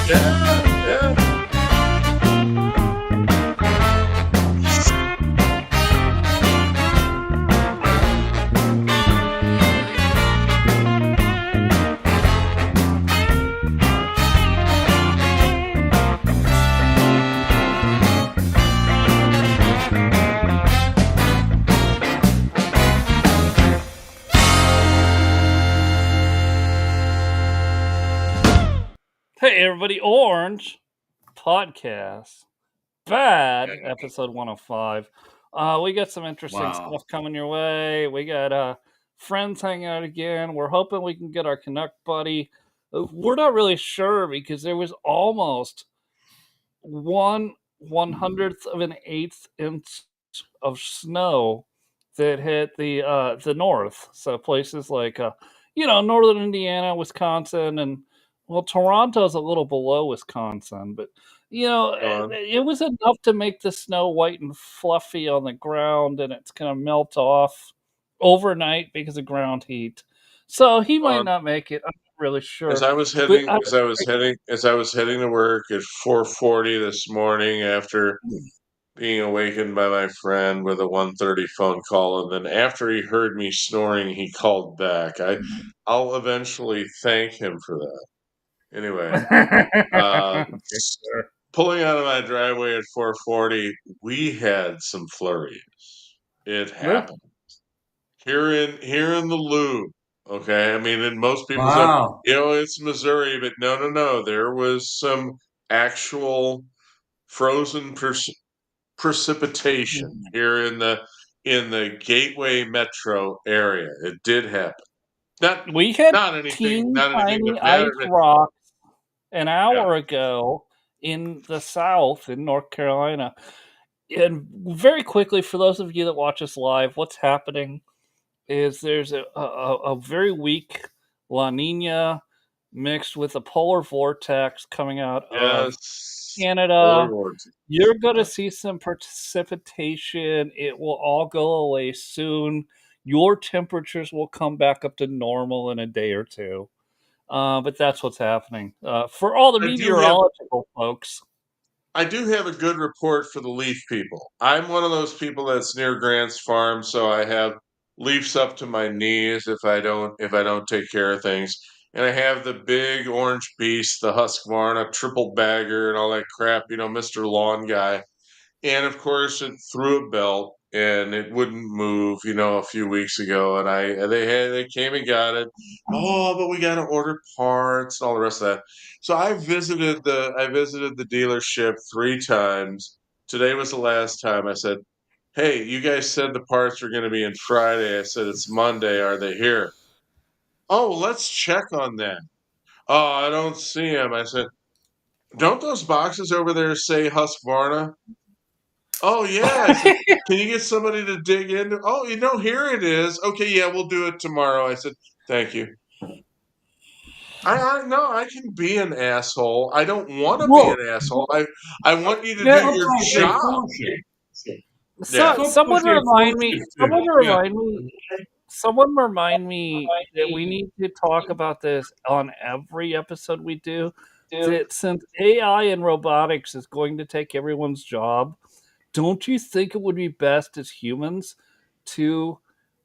Yeah. Hey everybody, Orange Podcast. Bad episode 105. We got some interesting stuff coming your way. We got friends hanging out again. We're hoping we can get our Canuck buddy. We're not really sure because there was almost 1/100th of an eighth inch of snow that hit the north. So places like northern Indiana, Wisconsin, and well, Toronto's a little below Wisconsin, but it was enough to make the snow white and fluffy on the ground, and it's gonna melt off overnight because of ground heat. So he might not make it. I'm not really sure. As I was heading to work at 4:40 this morning after being awakened by my friend with a 1:30 phone call, and then after he heard me snoring, he called back. I'll eventually thank him for that. Anyway, pulling out of my driveway at 4:40, we had some flurries. It happened here in the Loop. Okay, I mean, and most people said, it's Missouri, but no. There was some actual frozen precipitation here in the Gateway metro area. It did happen. We had not anything that ice mattered. rocks an hour ago in the South in North Carolina. And very quickly, for those of you that watch us live, what's happening is there's a very weak La Nina mixed with a polar vortex coming out of Canada. You're going to see some precipitation. It will all go away soon. Your temperatures will come back up to normal in a day or two. But that's what's happening. For all the meteorological folks. I do have a good report for the leaf people. I'm one of those people that's near Grant's farm, so I have leaves up to my knees if I don't take care of things. And I have the big orange beast, the Husqvarna triple bagger and all that crap, Mr. Lawn Guy. And of course it threw a belt and it wouldn't move, a few weeks ago. And they came and got it. Oh, but we got to order parts and all the rest of that. So I visited the dealership 3 times. Today was the last time. I said, "Hey, you guys said the parts were going to be in Friday." I said, "It's Monday. Are they here?" "Oh, let's check on that." "Oh, I don't see them." I said, "Don't those boxes over there say Husqvarna?" "Oh, yeah." I said, "Can you get somebody to dig into?" "Oh, here it is." "Okay, yeah, we'll do it tomorrow." I said, "Thank you." I know I can be an asshole. I don't want to be an asshole. I want you to do your job. Someone remind me that we need to talk about this on every episode we do. That since AI and robotics is going to take everyone's job, don't you think it would be best as humans to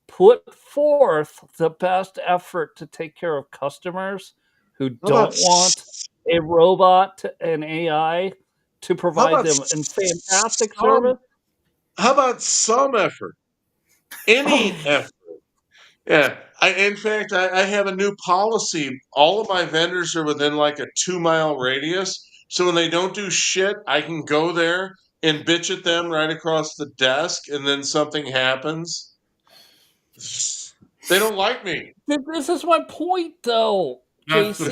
put forth the best effort to take care of customers who don't want a robot, an AI, to provide them in fantastic service? How about some effort? Any effort. Yeah. In fact, I have a new policy. All of my vendors are within like a 2-mile radius. So when they don't do shit, I can go there and bitch at them right across the desk, and then something happens. They don't like me. This is my point, though, Casey.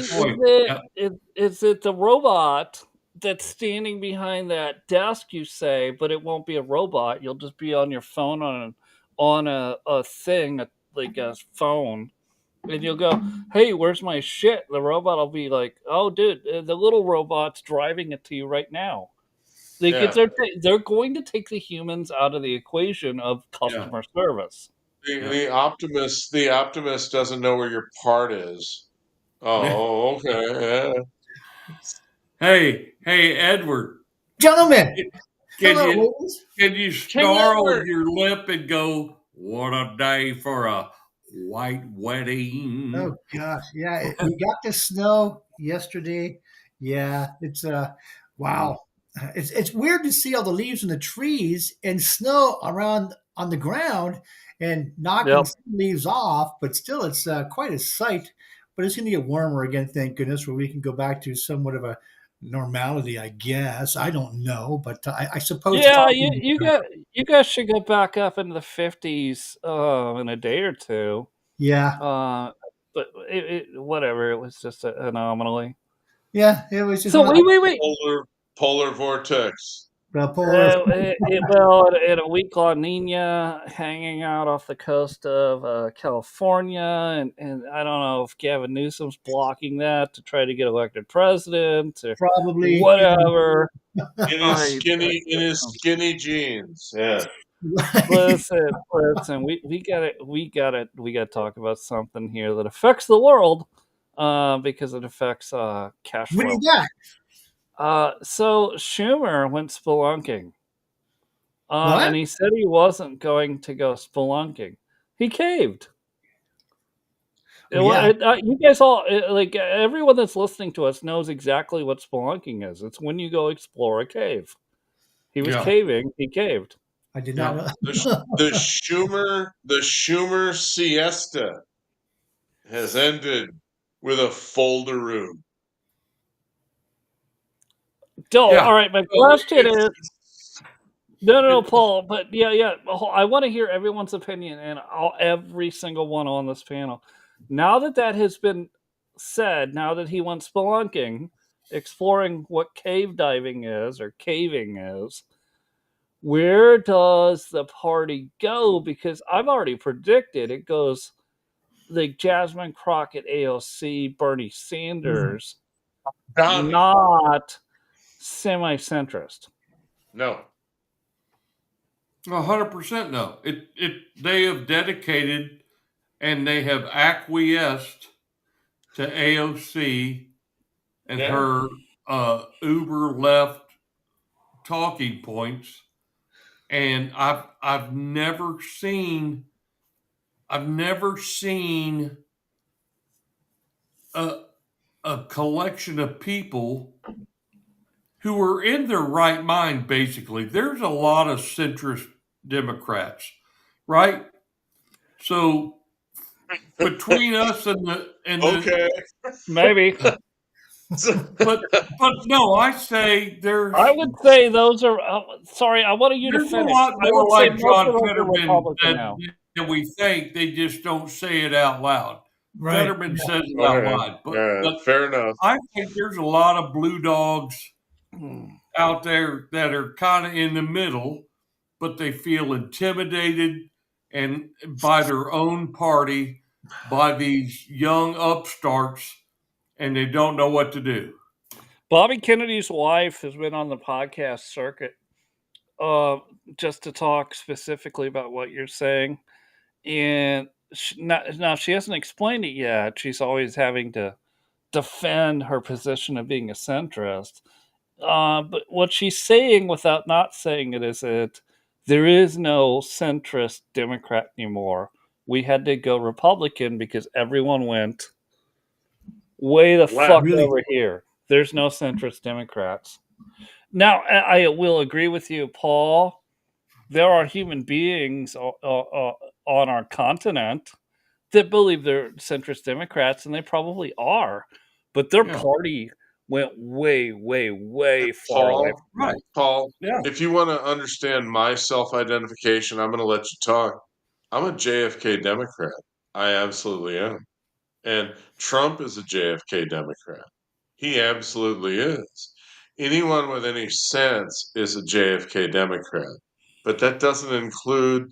Is it the robot that's standing behind that desk, you say, but it won't be a robot. You'll just be on your phone on a thing, like a phone. And you'll go, "Hey, where's my shit?" The robot will be like, "Oh, dude, the little robot's driving it to you right now." They're going to take the humans out of the equation of customer service. The optimist doesn't know where your part is. Oh, okay. Yeah. Hey, Edward, Gentlemen, can hello, you ladies. can you King snarl Edward. your lip and go, "What a day for a white wedding"? Oh gosh, yeah, we got the snow yesterday. Yeah, it's wow. It's weird to see all the leaves in the trees and snow around on the ground and knocking Yep. some leaves off, but still, it's quite a sight. But it's going to get warmer again, thank goodness, where we can go back to somewhat of a normality, I guess. I don't know, but I suppose it's Yeah, all you going to be you better. got you guys should go back up into the 50s in a day or two. Yeah, Uh, but whatever, it was just an anomaly. yeah, it was just So one of wait. Polar vortex. the polar. Well, in a week La Nina hanging out off the coast of California, and I don't know if Gavin Newsom's blocking that to try to get elected president or Probably, whatever. In his I skinny jeans. Yeah. listen. We gotta talk about something here that affects the world, because it affects cash what do you flow. got? So Schumer went spelunking. What? And he said he wasn't going to go spelunking. He caved. Well, yeah, You guys all like everyone that's listening to us knows exactly what spelunking is. It's when you go explore a cave. He was Yeah, caving. He caved. I did not yeah. know. The Schumer siesta has ended with a folderoo. All Yeah. right. My So question is, no, it, Paul. But yeah. I want to hear everyone's opinion and every single one on this panel. Now that has been said, now that he went spelunking, exploring what cave diving is or caving is, where does the party go? Because I've already predicted it goes like Jasmine Crockett, AOC, Bernie Mm. Sanders, Tommy. not semi centrist. No. 100% no. They have dedicated and they have acquiesced to AOC and Yeah. her uber left talking points, and I've never seen a a collection of people who are in their right mind. Basically, there's a lot of centrist Democrats, right? So between us and the Okay. Maybe. but no, I say I would say those are. Sorry, I wanted you to there's a finish. lot I more would say like most John of those are Fetterman Republican now. than we think. They just don't say it out loud. Right. Fetterman says it out Okay. loud, Yeah, but fair enough. I think there's a lot of blue dogs Hmm. out there that are kind of in the middle, but they feel intimidated and by their own party, by these young upstarts, and they don't know what to do. Bobby Kennedy's wife has been on the podcast circuit, uh, just to talk specifically about what you're saying, and now she hasn't explained it yet. She's always having to defend her position of being a centrist. But what she's saying without not saying it is that there is no centrist Democrat anymore. We had to go Republican because everyone went way the Left. fuck Really? over here. There's no centrist Democrats. Now, I will agree with you, Paul. There are human beings on our continent that believe they're centrist Democrats, and they probably are, but their Yeah, party went way far away Paul, from right. them. Paul, Yeah, if you want to understand my self-identification, I'm going to let you talk. I'm a JFK Democrat. I absolutely am. And Trump is a JFK Democrat. He absolutely is. Anyone with any sense is a JFK Democrat. But that doesn't include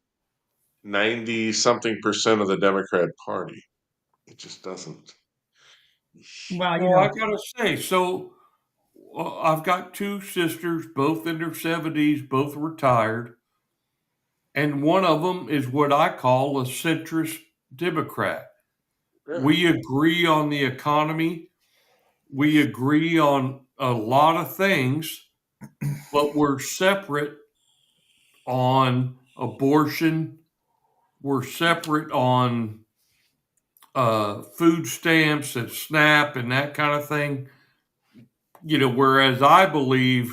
90 something percent of the Democrat Party. It just doesn't. Well, well, I gotta say, so I've got two sisters, both in their 70s, both retired, and one of them is what I call a centrist Democrat. Yeah. We agree on the economy. We agree on a lot of things, but we're separate on abortion. We're separate on food stamps and SNAP and that kind of thing. Whereas I believe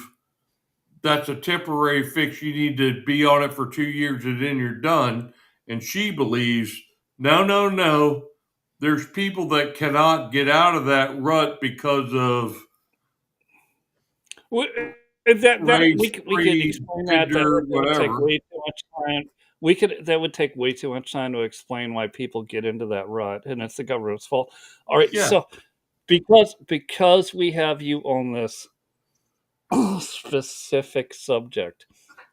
that's a temporary fix. You need to be on it for 2 years and then you're done. And she believes, no, no, no. There's people that cannot get out of that rut because of That race, we could creed, explain that. gender, That would take whatever. way too much time. That would take way too much time to explain why people get into that rut, and it's the government's fault. All right, Yeah. so because we have you on this specific subject,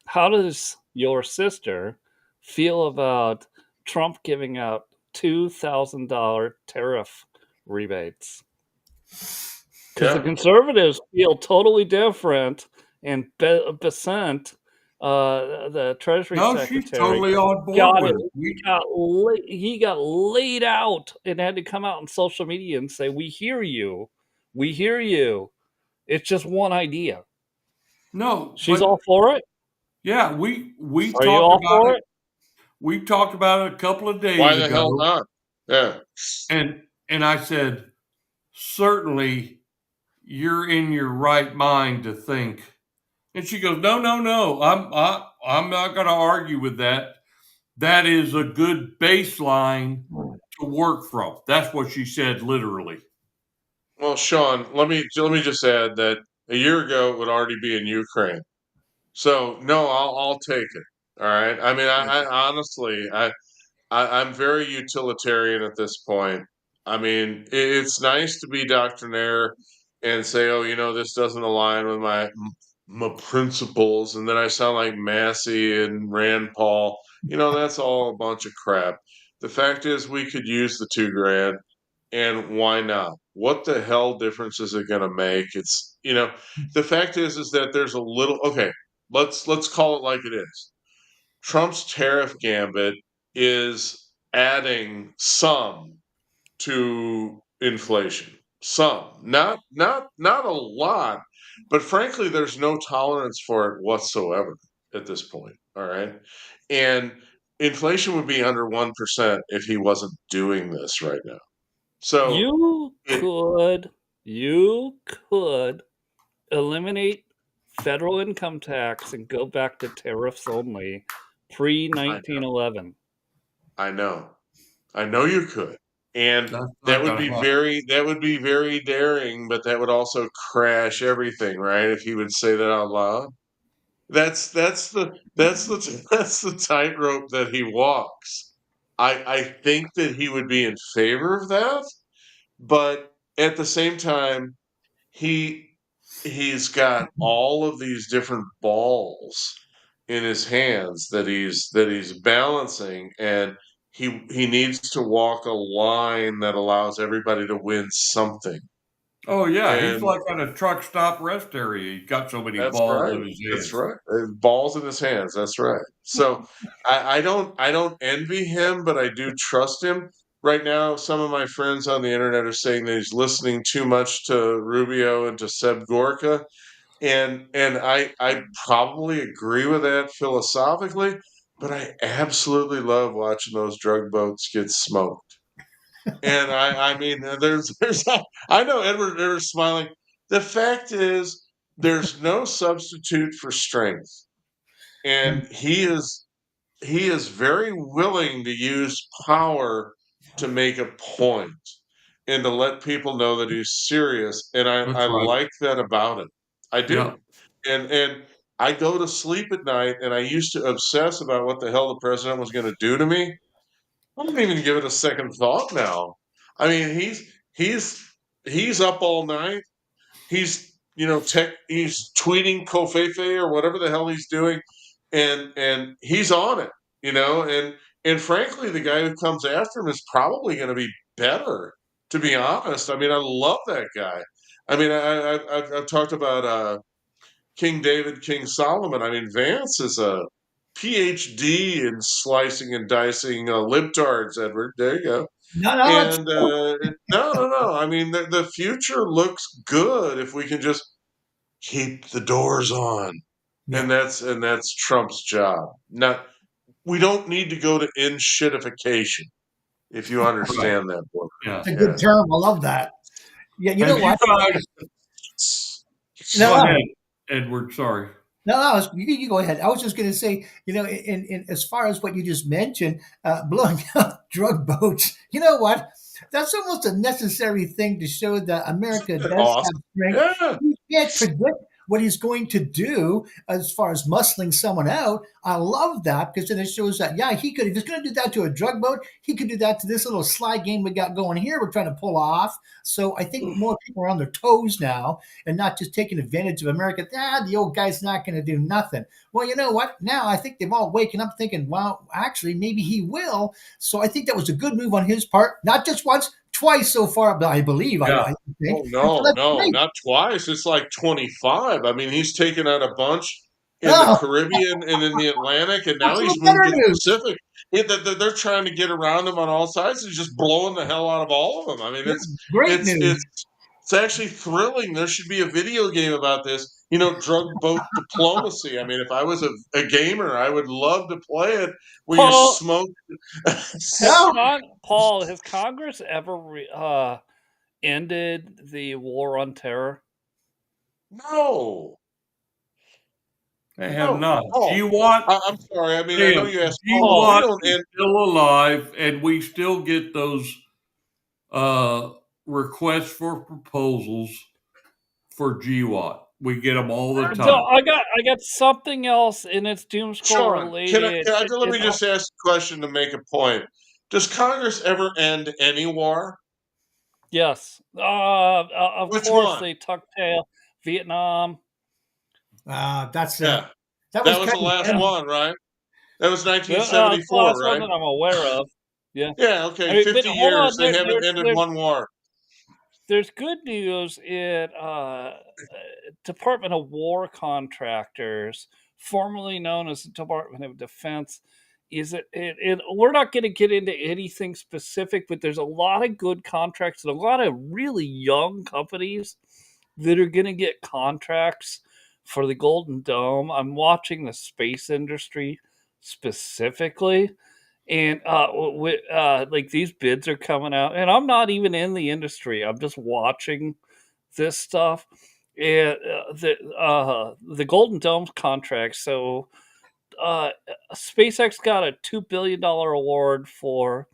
how does your sister feel about Trump giving out $2,000 tariff rebates? Because the Yeah. conservatives feel totally different, and Besant, the Treasury No, she's Secretary, totally on board got it. with it. He got laid out and had to come out on social media and say, "We hear you, we hear you. It's just one idea." No, She's but all for it. yeah, we Are you talked all about for it. it? We talked about it a couple of Why days the hell ago, not? Yeah. and I said, certainly you're in your right mind to think. And she goes, no, no, no. I'm not going to argue with that. That is a good baseline to work from. That's what she said, literally. Well, Sean, let me just add that a year ago it would already be in Ukraine. So no, I'll take it. All right. I mean, I honestly, I'm very utilitarian at this point. I mean, it's nice to be doctrinaire and say, oh, this doesn't align with my principles, and then I sound like Massey and Rand Paul. That's all a bunch of crap. The fact is, we could use the 2 grand, and why not? What the hell difference is it going to make? The fact is that there's a little. Okay, let's call it like it is. Trump's tariff gambit is adding some to inflation. Some, not a lot, but frankly, there's no tolerance for it whatsoever at this point. All right, and inflation would be under 1% if he wasn't doing this right now. So You it, could eliminate federal income tax and go back to tariffs only pre I know, 1911. I know you could, and That's not going to happen. that would be very daring, but that would also crash everything, right? If he would say that out loud. That's the tightrope that he walks. I think that he would be in favor of that, but at the same time, he he's got all of these different balls in his hands that he's balancing, and he needs to walk a line that allows everybody to win something. Oh, yeah. He's And like at a truck stop rest area. He's got so many that's balls right. in his That's hands. right. Balls in his hands. That's right. So I don't envy him, but I do trust him. Right now, some of my friends on the internet are saying that he's listening too much to Rubio and to Seb Gorka, and I probably agree with that philosophically, but I absolutely love watching those drug boats get smoked. And I mean, there's I know Edward's smiling. The fact is, there's no substitute for strength, and he is very willing to use power to make a point and to let people know that he's serious. And I That's right. like that about him. I Yeah. do. And I go to sleep at night, and I used to obsess about what the hell the president was going to do to me. I don't even give it a second thought now. I mean, he's up all night. He's tweeting Kofefe or whatever the hell he's doing, and he's on it, and frankly, the guy who comes after him is probably going to be better. To be honest, I mean, I love that guy. I mean, I've talked about King David, King Solomon. I mean, Vance is a PhD in slicing and dicing libtards. Edward, there you go. No, no, it's And no, no, no. I mean, the future looks good if we can just keep the doors on. Yeah. And that's Trump's job. Not we don't need to go to in-shitification, if you understand that word. Yeah. It's a Yeah. good term. I love that. Yeah, you know Have you what? guys No, go no, ahead, Edward? Sorry. no, you go ahead. I was just going to say, in as far as what you just mentioned, blowing up drug boats. You know what? That's almost a necessary thing to show that America Isn't that does have awesome? strength. Yeah. You can't predict what he's going to do as far as muscling someone out. I love that because then it shows that, yeah, he could, if he's going to do that to a drug boat, he could do that to this little slide game we got going here. We're trying to pull off. So I think more people are on their toes now and not just taking advantage of America. The old guy's not going to do nothing. Well, you know what? Now I think they've all waken up thinking, well, actually, maybe he will. So I think that was a good move on his part. Not just once, twice so far, but I believe, Yeah. I think. Oh And so no, that's no, great. not twice. It's like 25. I mean, he's taken out a bunch in the Oh, Caribbean and in the Atlantic, and now that's he's even moved better to the news. Pacific. They're trying to get around him on all sides and just blowing the hell out of all of them. I mean, Yeah, great it's news. it's it's actually thrilling. There should be a video game about this. Drug boat diplomacy. I mean, if I was a gamer, I would love to play it where you Paul, smoke. Oh, Paul, has Congress ever ended the war on terror? No, They have no, not. Paul. GWAT, I'm sorry. I mean, I know damn, you asked Paul, but we GWAT don't is end. still alive, and we still get those uh, requests for proposals for GWAT. We get them all the So time. I got something else, and it's doom scroll Sean, related. let me just ask a question to make a point. Does Congress ever end any war? Yes, of Which course one? they tuck tail Vietnam. that's Yeah, that was that was kind the of last funny. one, right? That was That's the 1974, last one right? that I'm aware of. Yeah, Yeah, I okay, mean, but 50 hold years. on, They haven't ended one war. there's good news in Department of War contractors, formerly known as the Department of Defense. Is we're not going to get into anything specific, but there's a lot of good contracts and a lot of really young companies that are going to get contracts for the Golden Dome. I'm watching the space industry specifically, and like these bids are coming out, and I'm not even in the industry. I'm just watching this stuff. And the Golden Dome contract. So uh, SpaceX got a $2 billion award for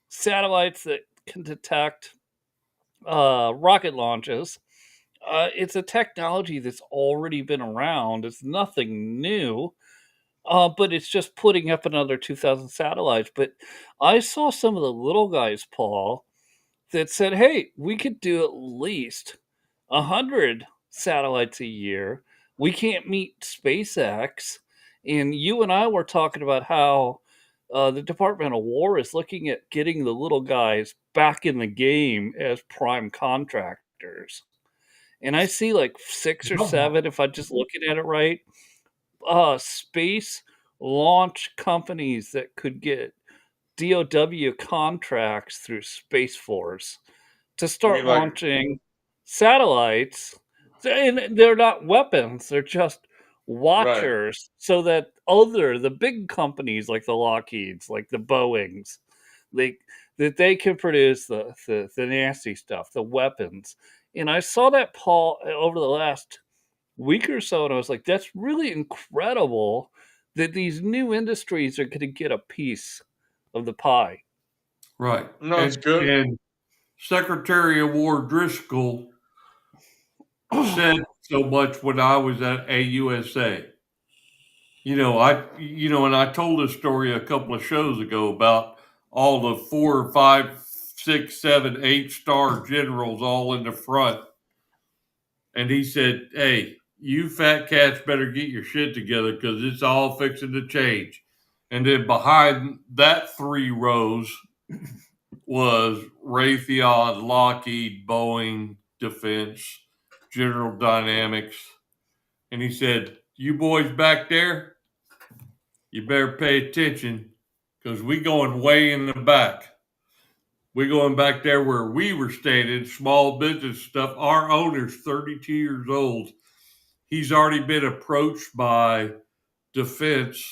satellites that can detect rocket launches. It's a technology that's already been around. It's nothing new, but it's just putting up another 2,000 satellites. But I saw some of the little guys, Paul, that said, "Hey, we could do at least 100 satellites a year. We can't meet SpaceX." And you and I were talking about how the Department of War is looking at getting the little guys back in the game as prime contractors. And I see like six or Love that. seven, if I'm just looking at it right, space launch companies that could get DOW contracts through Space Force to You mean start like launching satellites. And they're not weapons, they're just right? watchers so that the big companies like the Lockheeds, like the Boeings, they that they can produce the nasty stuff, the weapons. And I saw that, Paul, over the last week or so, and I was like, that's really incredible that these new industries are going to get a piece of the pie. Right. No, it's And good. and Secretary of War Driscoll said so much when I was at AUSA. And I told this story a couple of shows ago about all the 4, 5, 6, 7, 8-star generals all in the front. And he said, "Hey, you fat cats better get your shit together because it's all fixing to change." And then behind that 3 rows was Raytheon, Lockheed, Boeing, Defense, General Dynamics. And he said, "You boys back there, you better pay attention because we going way in the back. We going back there where we were standing, small business stuff. Our owner's 32 years old. he's already been approached by defense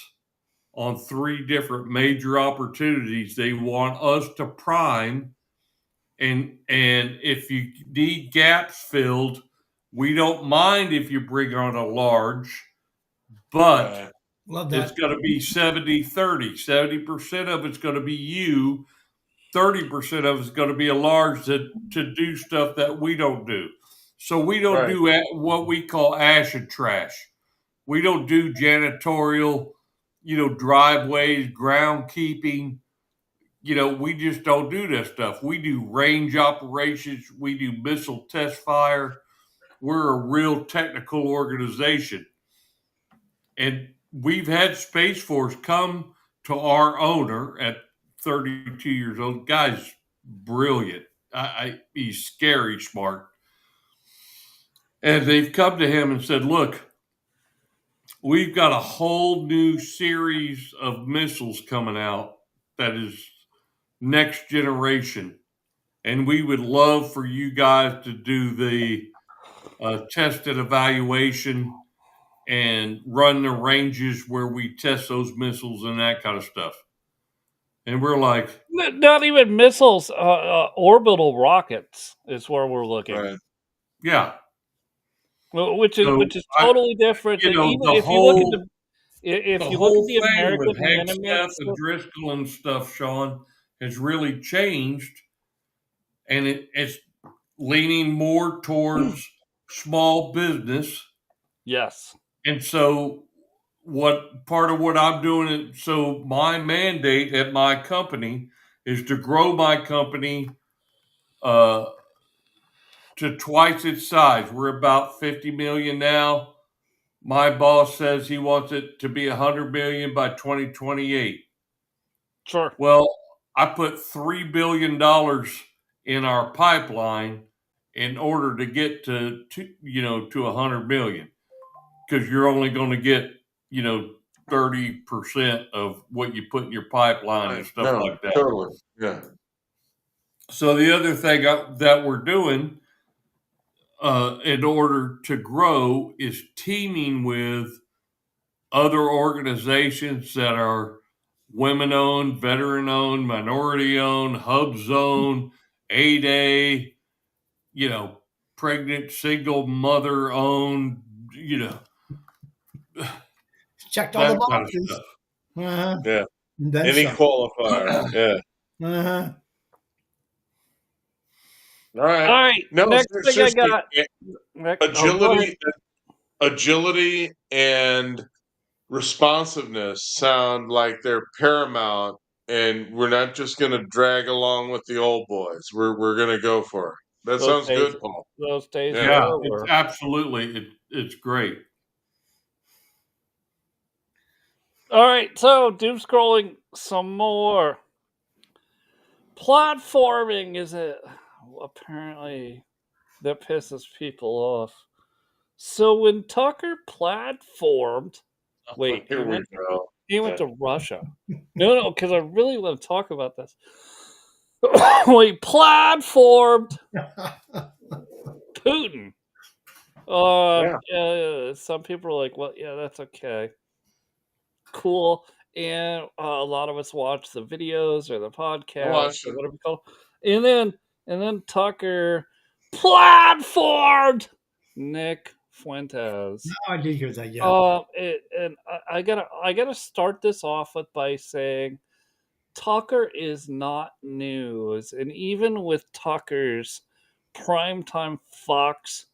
on 3 different major opportunities they want us to prime. And if you need gaps filled, we don't mind if you bring on a large, but Love it's that. going to be 70-30. 70% of it's going to be you. 30% of it's going to be a large to do stuff that we don't do. So we don't do what we call ash and trash. We don't do janitorial, driveways, groundkeeping. We just don't do that stuff. We do range operations. We do missile test fire. We're a real technical organization. And we've had Space Force come to our owner at 32 years old. Guy's brilliant. He's scary smart. And they've come to him and said, look, we've got a whole new series of missiles coming out that is next generation. And we would love for you guys to do the test and evaluation and run the ranges where we test those missiles and that kind of stuff. And we're like, not even missiles, orbital rockets is where we're looking. Right. yeah. Which is totally different. Even if you look at the American with Hank Steph Nimitz, and Driscoll and stuff, Sean, has really changed, and it's leaning more towards small business. Yes. And so part of what I'm doing, so my mandate at my company is to grow my company to twice its size. We're about 50 million now. My boss says he wants it to be 100 million by 2028. Sure. Well, I put $3 billion in our pipeline in order to get to 100 million, because you're only going to get 30% of what you put in your pipeline and stuff like that. Totally. Yeah. So the other thing that we're doing in order to grow is teaming with other organizations that are women-owned, veteran-owned, minority-owned, hub zone, 8A, pregnant single mother-owned, Checked all the that kind of boxes. stuff. Uh-huh. Yeah. Then Any some. qualifier. Yeah. Uh-huh. All right. All right. No, Next thing I got. Agility and responsiveness sound like they're paramount, and we're not just going to drag along with the old boys. We're going to go for it. That sounds good, Paul. Those days Yeah. Yeah, are it's over. absolutely, it's great. All right, so doom scrolling some more. Platforming is apparently that pisses people off. So when Tucker platformed, wait, Here we go. he went to Russia. No, because I really want to talk about this. We platformed Putin. Some people are like, well, yeah, that's okay. Cool. And a lot of us watch the videos or the podcast or whatever you call it. And then Tucker platformed Nick Fuentes. No, I did hear that. Yeah. And I gotta start this off by saying Tucker is not news, and even with Tucker's primetime Fox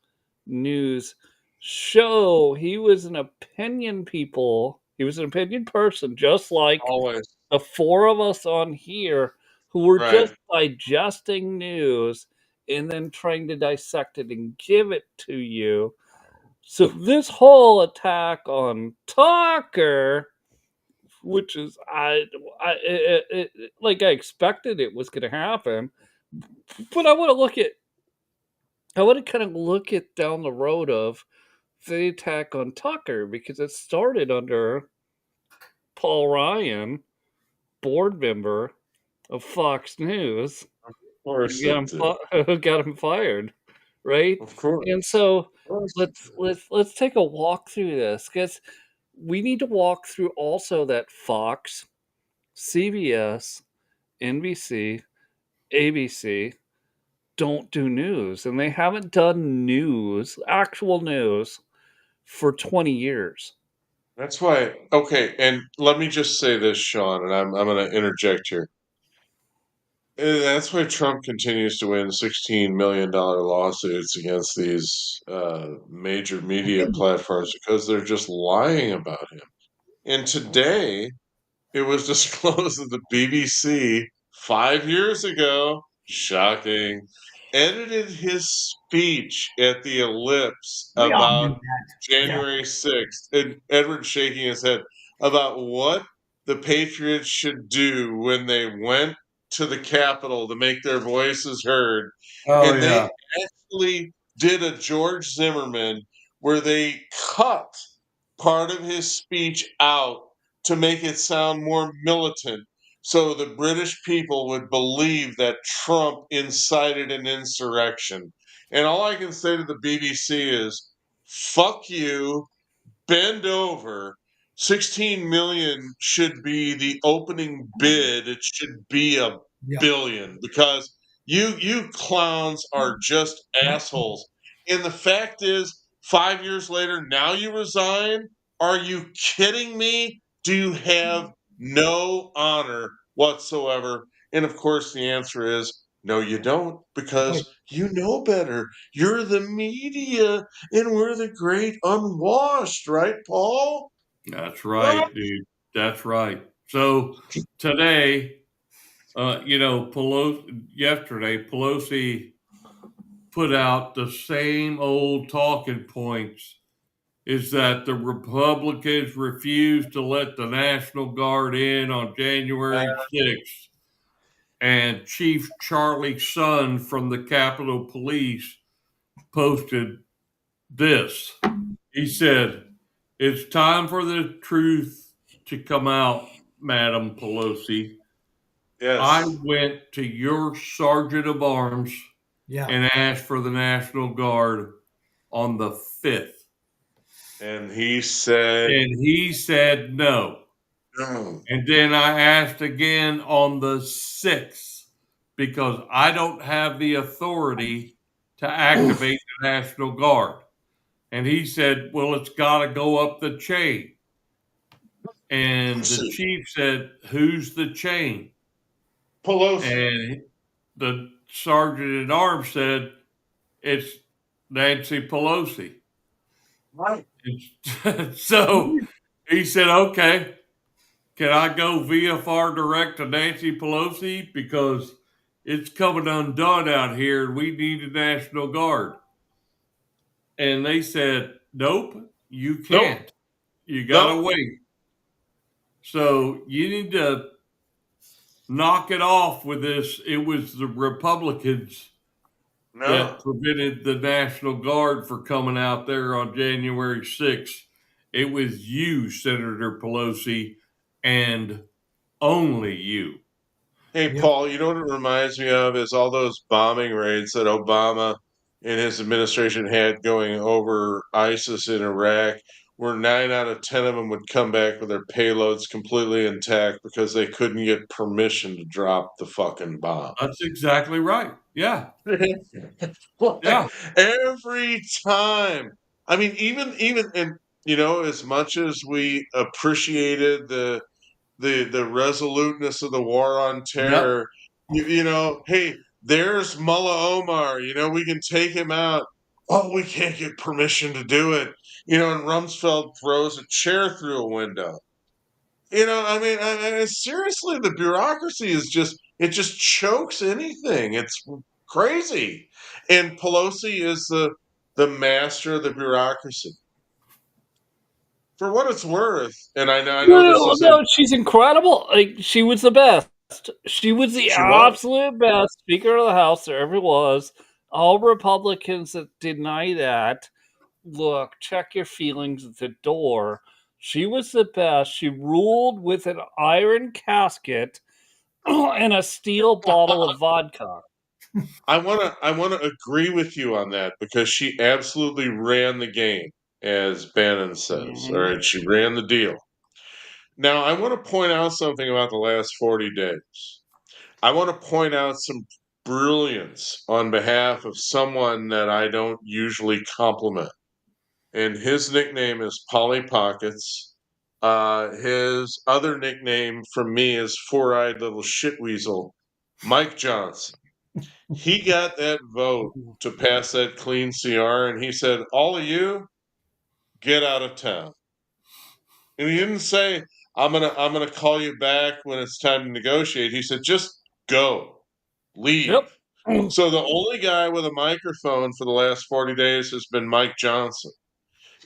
News show, he was an opinion person, just like Always. the four of us on here who were just digesting news and then trying to dissect it and give it to you. So this whole attack on Tucker, which is like I expected it was going to happen, but I want to kind of look at down the road of the attack on Tucker, because it started under Paul Ryan, board member of Fox News, Of course, who got him fired, right? Of course. And so let's take a walk through this, because we need to walk through also that Fox, CBS, NBC, ABC don't do news, and they haven't done news, actual news, for 20 years. That's why. Okay, and let me just say this, Sean, and I'm going to interject here. That's why Trump continues to win $16 million lawsuits against these major media platforms, because they're just lying about him. And today, it was disclosed that the BBC 5 years ago, shocking, edited his speech at the Ellipse We all knew about that. Yeah. January 6th, and Edward shaking his head about what the Patriots should do when they went to the Capitol to make their voices heard. Oh And they yeah. actually did a George Zimmerman where they cut part of his speech out to make it sound more militant, so the British people would believe that Trump incited an insurrection. And all I can say to the BBC is, fuck you, bend over. 16 million should be the opening bid. It should be a Yeah. billion, because you clowns are just assholes. And the fact is, 5 years later, now you resign? Are you kidding me? Do you have no honor whatsoever? And of course, the answer is no, you don't, Wait, because you know better. You're the media, and we're the great unwashed, right, Paul? That's Ah! right, dude. That's right. So today, yesterday, Pelosi put out the same old talking points, is that the Republicans refused to let the National Guard in on January 6th. And Chief Charlie Sun from the Capitol Police posted this. He said, "It's time for the truth to come out, Madam Pelosi. I Yes. went to your Sergeant of Arms yeah. and asked for the National Guard on the 5th. And he said, And he said no. no. And then I asked again on the 6th because I don't have the authority to activate the National Guard. And he said, well, it's got to go up the chain. And the Pelosi. chief said, who's the chain? Pelosi. And the sergeant at arms said, it's Nancy Pelosi. Right. So he said, okay, can I go VFR direct to Nancy Pelosi? Because it's coming undone out here and we need a National Guard. And they said, nope, you Nope. can't. You got to Nope. wait. So you need to knock it off with this. It was the Republicans No. that prevented the National Guard for coming out there on January 6th. It was you, Senator Pelosi, and only you. Hey, Yep. Paul, you know what it reminds me of is all those bombing raids that Obama and his administration had going over ISIS in Iraq, where 9 out of 10 of them would come back with their payloads completely intact because they couldn't get permission to drop the fucking bomb. That's exactly right. Yeah. Like, Yeah. every time. I mean, even and as much as we appreciated the resoluteness of the war on Yep. terror, hey, there's Mullah Omar, we can take him out. Oh, we can't get permission to do it. And Rumsfeld throws a chair through a window. I mean, seriously, the bureaucracy it just chokes anything. It's crazy. And Pelosi is the master of the bureaucracy. For what it's worth, and I know this No, isn't. no, she's incredible. Like, she was the best. She was the She was. absolute best Speaker of the House there ever was. All Republicans that deny that, look, check your feelings at the door. She was the best. She ruled with an iron casket and a steel bottle of vodka. I want to agree with you on that because she absolutely ran the game, as Bannon says. All right, she ran the deal. Now, I want to point out something about the last 40 days. I want to point out some brilliance on behalf of someone that I don't usually compliment. And his nickname is Polly Pockets. His other nickname from me is Four Eyed Little Shitweasel, Mike Johnson. He got that vote to pass that clean CR, and he said, "All of you, get out of town." And he didn't say, I'm gonna call you back when it's time to negotiate. He said, just go, leave. Yep. So the only guy with a microphone for the last 40 days has been Mike Johnson,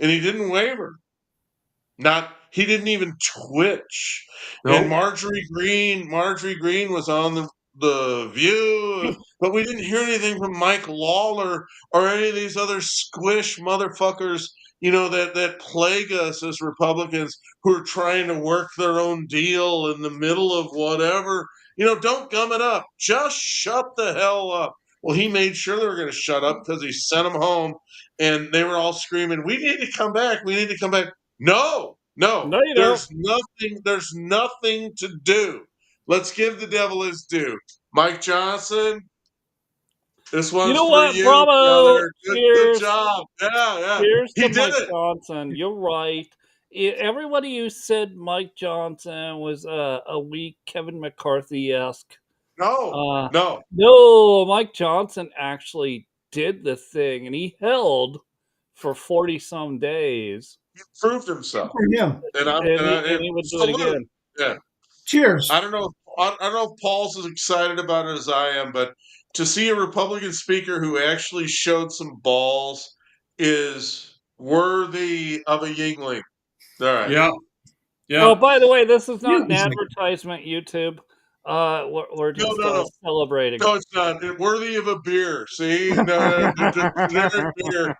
and he didn't waver. He didn't even twitch. And Nope. Marjorie Green was on the View, but we didn't hear anything from Mike Lawler or any of these other squish motherfuckers, that plague us as Republicans who are trying to work their own deal in the middle of whatever. Don't gum it up. Just shut the hell up. Well, he made sure they were going to shut up because he sent them home, and they were all screaming, "We need to come back. We need to come back." No, No, you don't. there's nothing to do. Let's give the devil his due. Mike Johnson, this You one's know for what? you, Bravo. brother. Good Cheers. job. Yeah. Cheers He to did Mike it. Johnson. You're right. Everybody who said Mike Johnson was a weak Kevin McCarthy-esque. No. No, Mike Johnson actually did the thing, and he held for 40 some days. He proved himself. For him. And he would do it salute. again. Yeah. Cheers. I don't know if Paul's as excited about it as I am, but to see a Republican speaker who actually showed some balls is worthy of a Yingling. All right. Yeah. Oh, by the way, this is not an Usually. advertisement, YouTube. We're just No. celebrating. No, it's not. Worthy of a beer. See? No, generic beer.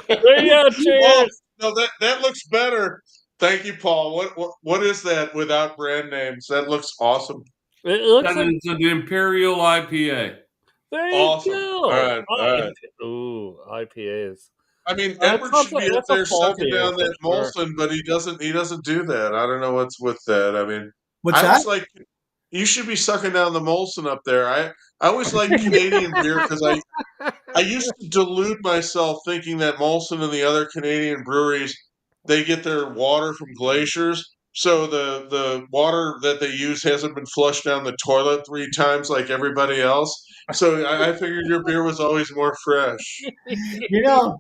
There you go. Cheers. No, that looks better. Thank you, Paul. What is that without brand names? That looks awesome. It looks That like is an Imperial IPA. there you Awesome. go. All right. Ooh, IPAs. I mean, That's Edward should be up a there fall sucking beer down for that sure. Molson, but he doesn't. He doesn't do that. I don't know what's with that. I mean, What's I that? was like, you should be sucking down the Molson up there. I always like Canadian beer because I used to delude myself thinking that Molson and the other Canadian breweries, they get their water from glaciers. So the water that they use hasn't been flushed down the toilet 3 times like everybody else. So I figured your beer was always more fresh. You know,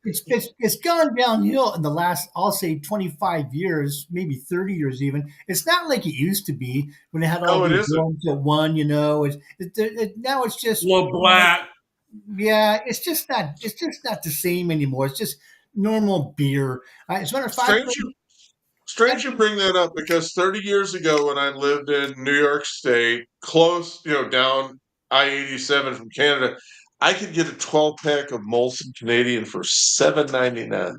it's gone downhill in the last, I'll say, 25 years, maybe 30 years even. It's not like it used to be when they had all No, it these isn't. zones at one. Now it's just LeBlanc. yeah, it's just not the same anymore. It's just normal beer. As a matter of fact, Strange you bring that up because 30 years ago when I lived in New York State, close, down I-87 from Canada, I could get a 12-pack of Molson Canadian for $7.99.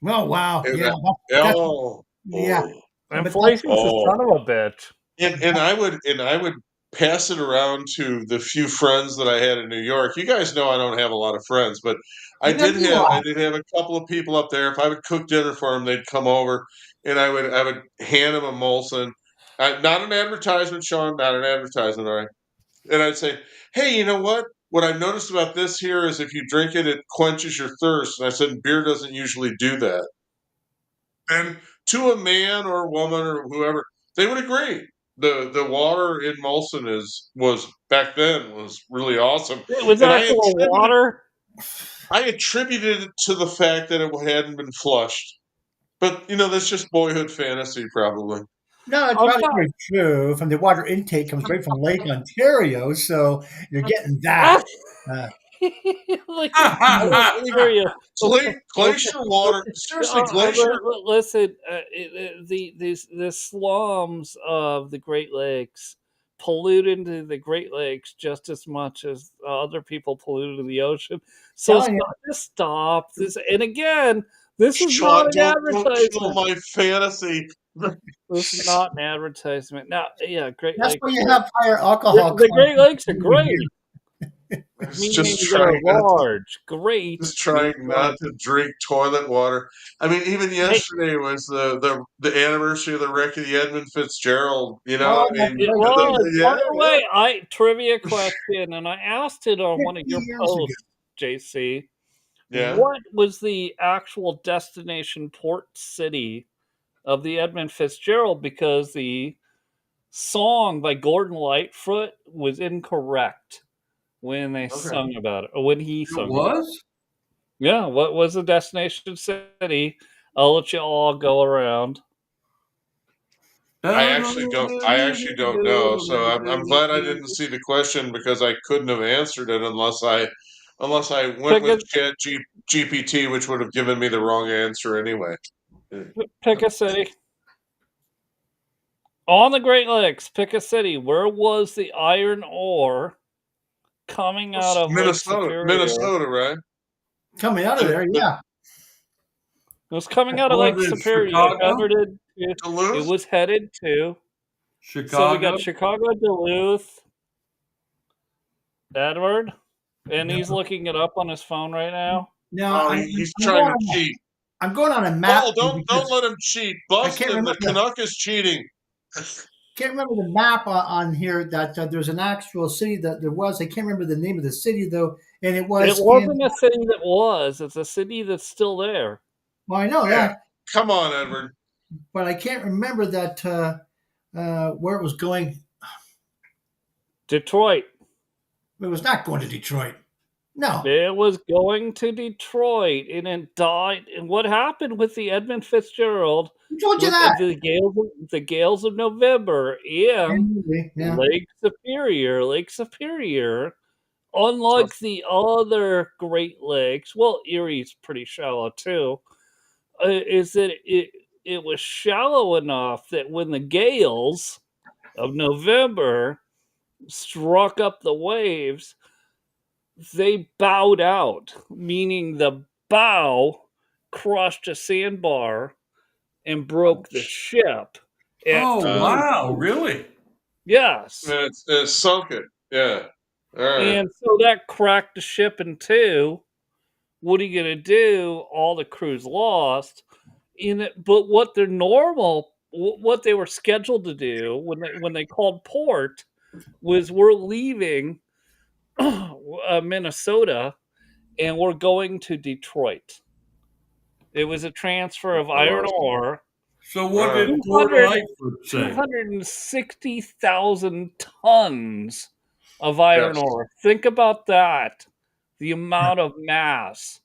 oh wow, And yeah, that's oh, yeah, oh, but that's Inflation's a son of a bitch. and I would pass it around to the few friends that I had in New York. You guys know I don't have a lot of friends, but you know you I are. did have a couple of people up there. If I would cook dinner for them, they'd come over, and I would hand them a Molson. Not an advertisement, Sean. Not an advertisement, all right. And I'd say, hey, you know what? What I've noticed about this here is if you drink it, it quenches your thirst. And I said, beer doesn't usually do that. And to a man or woman or whoever, they would agree. The water in Molson was back then was really awesome, It was and actual water. I attributed it to the fact that it hadn't been flushed. But that's just boyhood fantasy, probably. No, it's I'm probably not- very true. From the water intake comes right from Lake Ontario, so you're getting that. Like, I mean, there you- glacier water. Seriously, glacier. Listen, the slums of the Great Lakes pollute into the Great Lakes just as much as other people pollute into the ocean. So Telling you. just stop this. And again, This is not an Don't kill advertisement. my fantasy. This is not an advertisement. Now, yeah, Great That's Lakes. why you have higher alcohol The Great content. Lakes are great, It's meaning just they're trying not to, large. Great just means trying large. not to drink toilet water. I mean, even Hey, yesterday was the anniversary of the wreck of the Edmund Fitzgerald. You know, Oh, I that's mean, it right. was. By yeah, the way, trivia question, and I asked it on one of 50 your years ago. posts, JC. yeah. What was the actual destination port city of the Edmund Fitzgerald? Because the song by Gordon Lightfoot was incorrect when they Okay. sung about it, or when he It sung about it. was? Yeah, what was the destination city? I'll let you all go around. I actually don't know. So I'm glad I didn't see the question because I couldn't have answered it unless I went Pick with a GPT, which would have given me the wrong answer anyway. pick a city. On the Great Lakes, pick a city. Where was the iron ore coming out of Lake Superior? Minnesota, right? Coming out of there, The yeah. It was coming out of Was Lake it Superior, Chicago? it Duluth. was headed to. So we got Chicago? Chicago, Duluth, Edward, and No, he's looking it up on his phone right now. no, Oh, he's trying to cheat. I'm going on a map Paul, don't because let him cheat. I can't Busted. The remember. Canuck is cheating. Can't remember the map on here that there's an actual city that there was. I can't remember the name of the city though, and it It was in. wasn't a city that was. It's a city that's still there. Well, I know Yeah. that, Come on, Edward. but I can't remember that where it was going. Detroit. It was not going to Detroit. No, It was going to Detroit, and it died. And what happened with the Edmund Fitzgerald who told you with that? the gales of November in Anyway, yeah. Lake Superior, unlike the other Great Lakes, well, Erie's pretty shallow too. Is that it was shallow enough that when the gales of November struck up the waves, they bowed out, meaning the bow crushed a sandbar and broke the ship. Oh, Uh, wow. Really? Yes. it's sunk it. Yeah. All right. And so that cracked the ship in two. What are you going to do? All the crew's lost. But what what they were scheduled to do when they called port was we're leaving Minnesota and we're going to Detroit. It was a transfer of iron ore. So what did Right. Gordon Lightfoot say? 260,000 tons of iron Yes. ore. Think about that. The amount of mass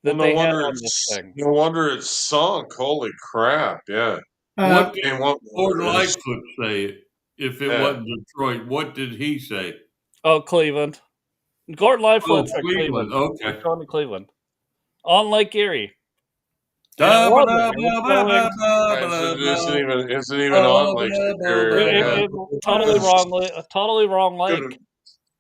Well, that they had on this thing. no wonder it's sunk. Holy crap! Yeah. What did And what? Gordon Lightfoot say? If it Yeah. wasn't Detroit, what did he say? Oh, Cleveland. Gordon Lightfoot's at Cleveland. Cleveland. Okay. He's going to Cleveland. On Lake Erie. And Da, it ba, wasn't. da, It was ba, going ba, ba, It ba, ba. isn't even on Lake Superior. Yeah. totally wrong lake.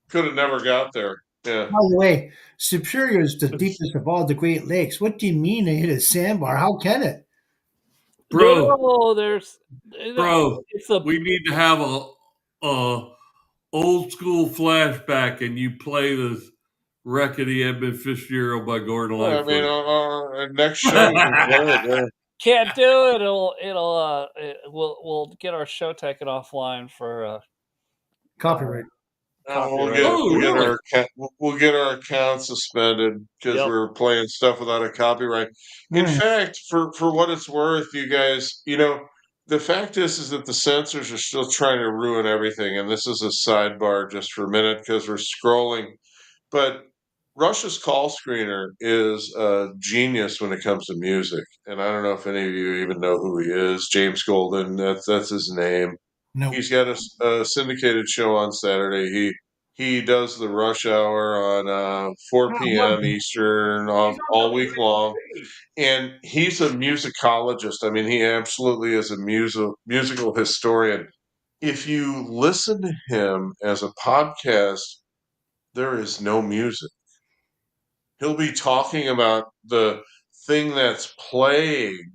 Could have never got there. Yeah. By the way, Superior is the deepest of all the Great Lakes. What do you mean it hit a sandbar? How can it? Bro, No, bro, it's a we need to have a old school flashback, and you play the wreck of the Edmund Fitzgerald by Gordon Well, I mean, Lightfoot. next show you can play it. Yeah. can't do it. We'll get our show taken offline for Copyright. copyright. We'll get our account suspended because Yep. we're playing stuff without a copyright. In Right. fact, for what it's worth, you guys, the fact is that the censors are still trying to ruin everything. And this is a sidebar just for a minute because we're scrolling. But Russia's call screener is a genius when it comes to music. And I don't know if any of you even know who he is. James Golden, that's his name. No. He's got a syndicated show on Saturday. He does the rush hour on 4 p.m. Eastern all week long, and he's a musicologist. I mean, he absolutely is a musical historian. If you listen to him as a podcast, there is no music. He'll be talking about the thing that's playing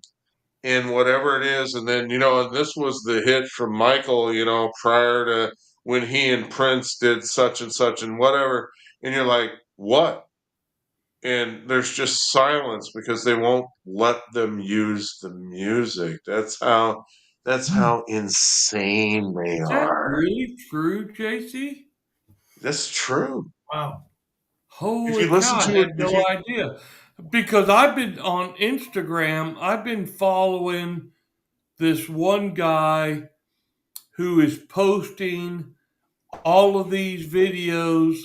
in whatever it is. And then, and this was the hit from Michael, prior to when he and Prince did such and whatever. And you're like, what? And there's just silence because they won't let them use the music. That's how insane they Is that are. really true, JC? That's true. Wow. If Holy you listen cow, I to it, had no idea. Because I've been on Instagram, I've been following this one guy who is posting all of these videos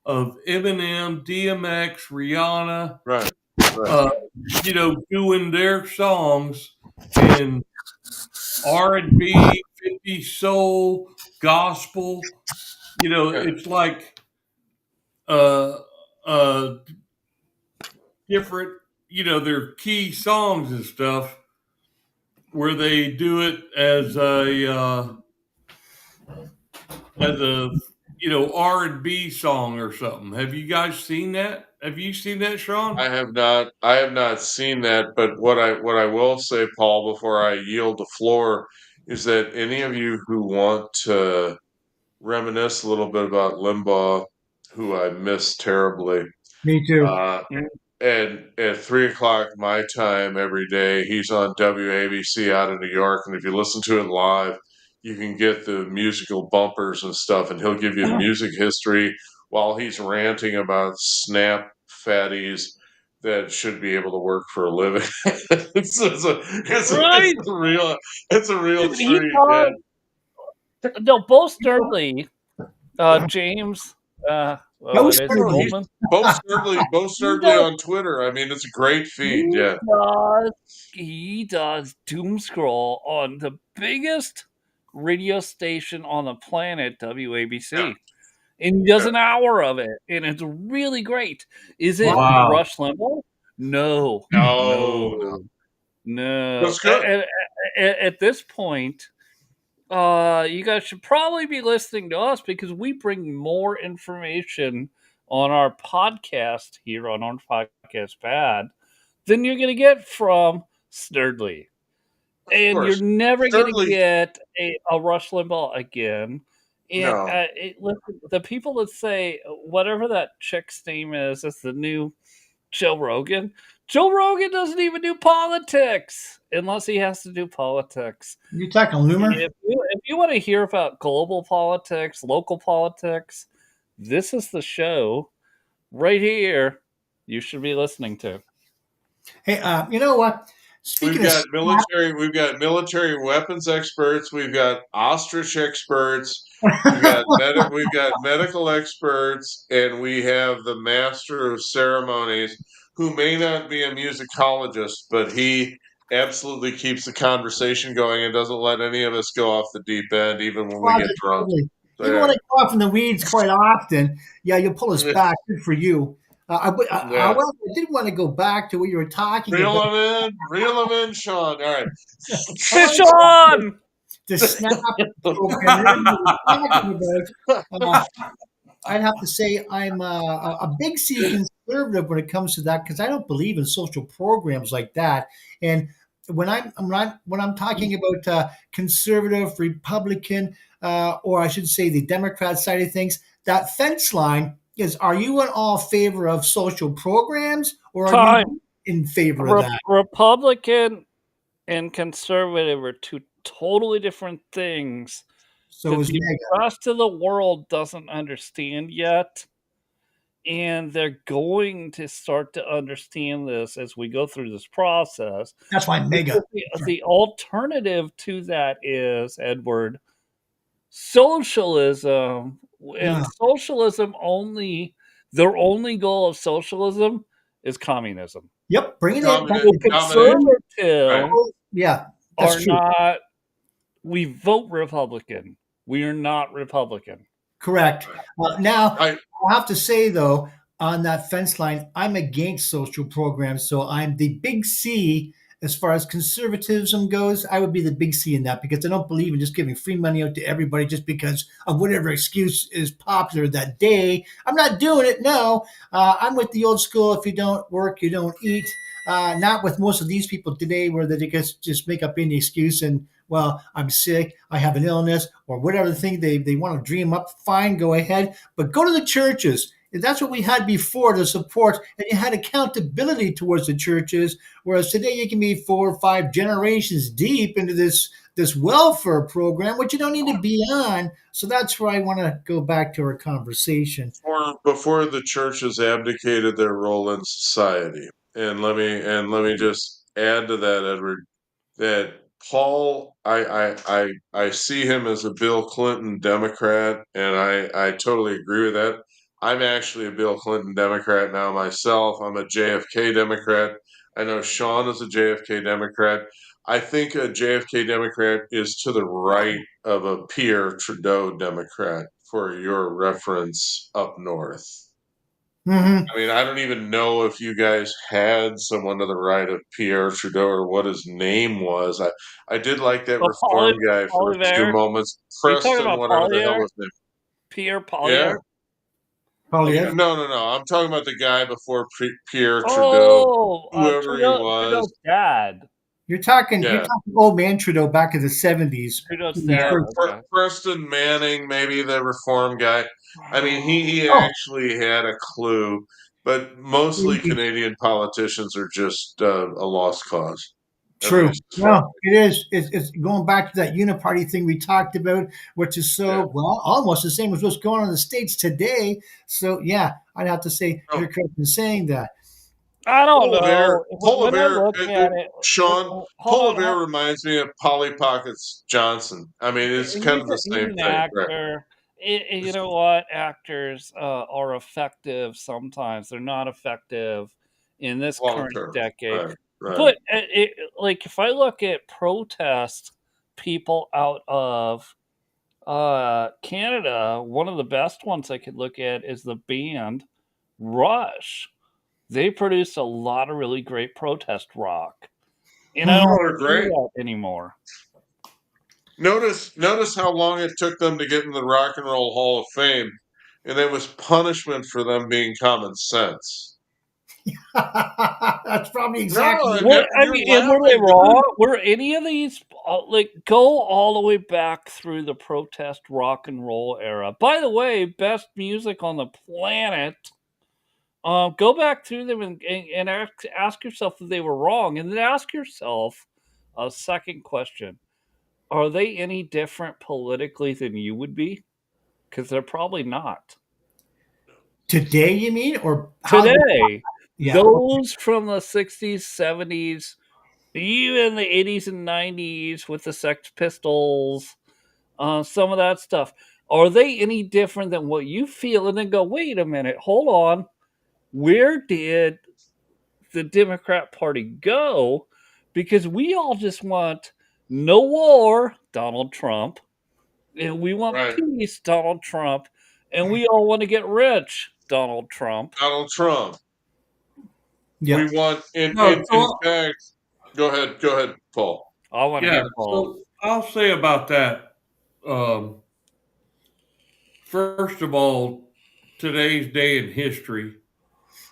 of Eminem, DMX, Rihanna, right. uh, doing their songs in R&B, 50 soul, gospel. Yeah. It's like uh, uh, different, their key songs and stuff where they do it as a R&B song or something. Have you guys seen that? Have you seen that, Sean? I have not seen that, but what I will say, Paul, before I yield the floor, is that any of you who want to reminisce a little bit about Limbaugh, who I miss terribly, Me too. uh, and at 3 o'clock my time every day, he's on WABC out of New York, and if you listen to it live, you can get the musical bumpers and stuff, and he'll give you music history while he's ranting about snap fatties that should be able to work for a living. Right. It's a real He treat, does. man. No, Bo Sternly, James, Bo what is it, Oh, Sternly. Goldman? Bo Sternly does. on Twitter. I mean, it's a great feed. He Yeah, does. He does doom scroll on the biggest radio station on the planet, yeah, WABC. And he does yeah. an hour of it, and it's really great. Is it Wow. Rush Limbaugh? No, No, no, no. that's good. At this point, you guys should probably be listening to us because we bring more information on our podcast here on Podcast Bad than you're going to get from Sturdley. Of And you're course, never going to Sternly. get a Rush Limbaugh again. And No, listen, the people that say whatever that chick's name is the new Joe Rogan. Joe Rogan doesn't even do politics unless he has to do politics. You talking Loomer? If you want to hear about global politics, local politics, this is the show right here you should be listening to. Hey, you know what? we've Speaking of got military. We've got military weapons experts. We've got ostrich experts. We've got medical experts, and we have the master of ceremonies, who may not be a musicologist, but he absolutely keeps the conversation going and doesn't let any of us go off the deep end, even when we get drunk. positively, So, even when I go off in the weeds quite often, yeah, you'll pull us yeah. back. Good for you. Yeah. However, I did want to go back to what you were talking about. Reel them in, Sean. All right. Fish on! The SNAP program. Whatever you were talking about. I'd have to say I'm a big C conservative when it comes to that because I don't believe in social programs like that. And when I'm talking about conservative, Republican, or I should say the Democrat side of things, that fence line is: are you in all favor of social programs, or are Time. you in favor of that? Republican and conservative are two totally different things So that is the Mega. rest of the world doesn't understand yet. And they're going to start to understand this as we go through this process. That's why Mega. The alternative to that is, Edward, socialism. And socialism their only goal of socialism is communism. Yep, bring it in. Dominant. Conservative Yeah, that's are true. not, we vote Republican. We are not Republican. Correct. Now, I- I'll have to say, though, on that fence line, I'm against social programs. So I'm the big C as far as conservatism goes. I would be the big C in that because I don't believe in just giving free money out to everybody just because of whatever excuse is popular that day. I'm not doing it. No, I'm with the old school. If you don't work, you don't eat. not with most of these people today, where they just make up any excuse and, well, I'm sick, I have an illness, or whatever thing they want to dream up. Fine, go ahead, but go to the churches. That's what we had before, the support, and you had accountability towards the churches. Whereas today, you can be 4 or 5 generations deep into this welfare program, which you don't need to be on. So that's where I want to go back to our conversation. Before the churches abdicated their role in society. And let me just add to that, Edward, that Paul, I see him as a Bill Clinton Democrat, and I totally agree with that. I'm actually a Bill Clinton Democrat now myself. I'm a JFK Democrat. I know Sean is a JFK Democrat. I think a JFK Democrat is to the right of a Pierre Trudeau Democrat, for your reference up north. Mm-hmm. I mean, I don't even know if you guys had someone to the right of Pierre Trudeau or what his name was. I did like that Oh, reform guy for a few Poilievre? moments. Are you talking Preston, about whatever the hell Poilievre? his name. Pierre Yeah. Poilievre? Probably Okay. is. No. I'm talking about the guy before Pierre Trudeau, Oh, whoever he Trudeau's was. dad. You're talking Yeah. old man Trudeau back in the 70s. Trudeau's When he dad. first- Okay. Preston Manning, maybe the reform guy. I mean, he Oh, actually had a clue, but mostly Canadian politicians are just a lost cause. At true. least as far as No, it is. It's going back to that uniparty thing we talked about, which is yeah. well, almost the same as what's going on in the States today. So, yeah, I'd have to say No, you're correct in saying that. I don't Polar know. When I Bear, look at it, Sean, hold Polar on. Bear reminds me of Polly Pockets Johnson. I mean, it's kind of the He's same an thing, right? actor. You know what? Actors are effective sometimes. They're not effective in this Long current term, decade. right. But like, if I look at protest people out of Canada, one of the best ones I could look at is the band Rush. They produce a lot of really great protest rock, and I Oh, don't they're hear great. that anymore. Notice how long it took them to get in the Rock and Roll Hall of Fame, and it was punishment for them being common sense. That's probably exactly No, What I you're mean, and were they laughing, wrong? dude. Were any of these like go all the way back through the protest rock and roll era? By the way, best music on the planet. Go back through them and ask yourself if they were wrong, and then ask yourself a second question: are they any different politically than you would be? Because they're probably not. today. You mean, or how? Today, Yeah. those from the 60s, 70s, even the 80s and 90s with the Sex Pistols, some of that stuff, are they any different than what you feel? And then go, wait a minute, hold on. Where did the Democrat Party go? Because we all just want no war, Donald Trump, and we want Right, peace, Donald Trump, and we all want to get rich, Donald Trump. Donald Trump. Yeah. We want, No, in so fact, go ahead, Paul. I want to yeah, hear Paul. so I'll say about that. Um, First of all, today's day in history,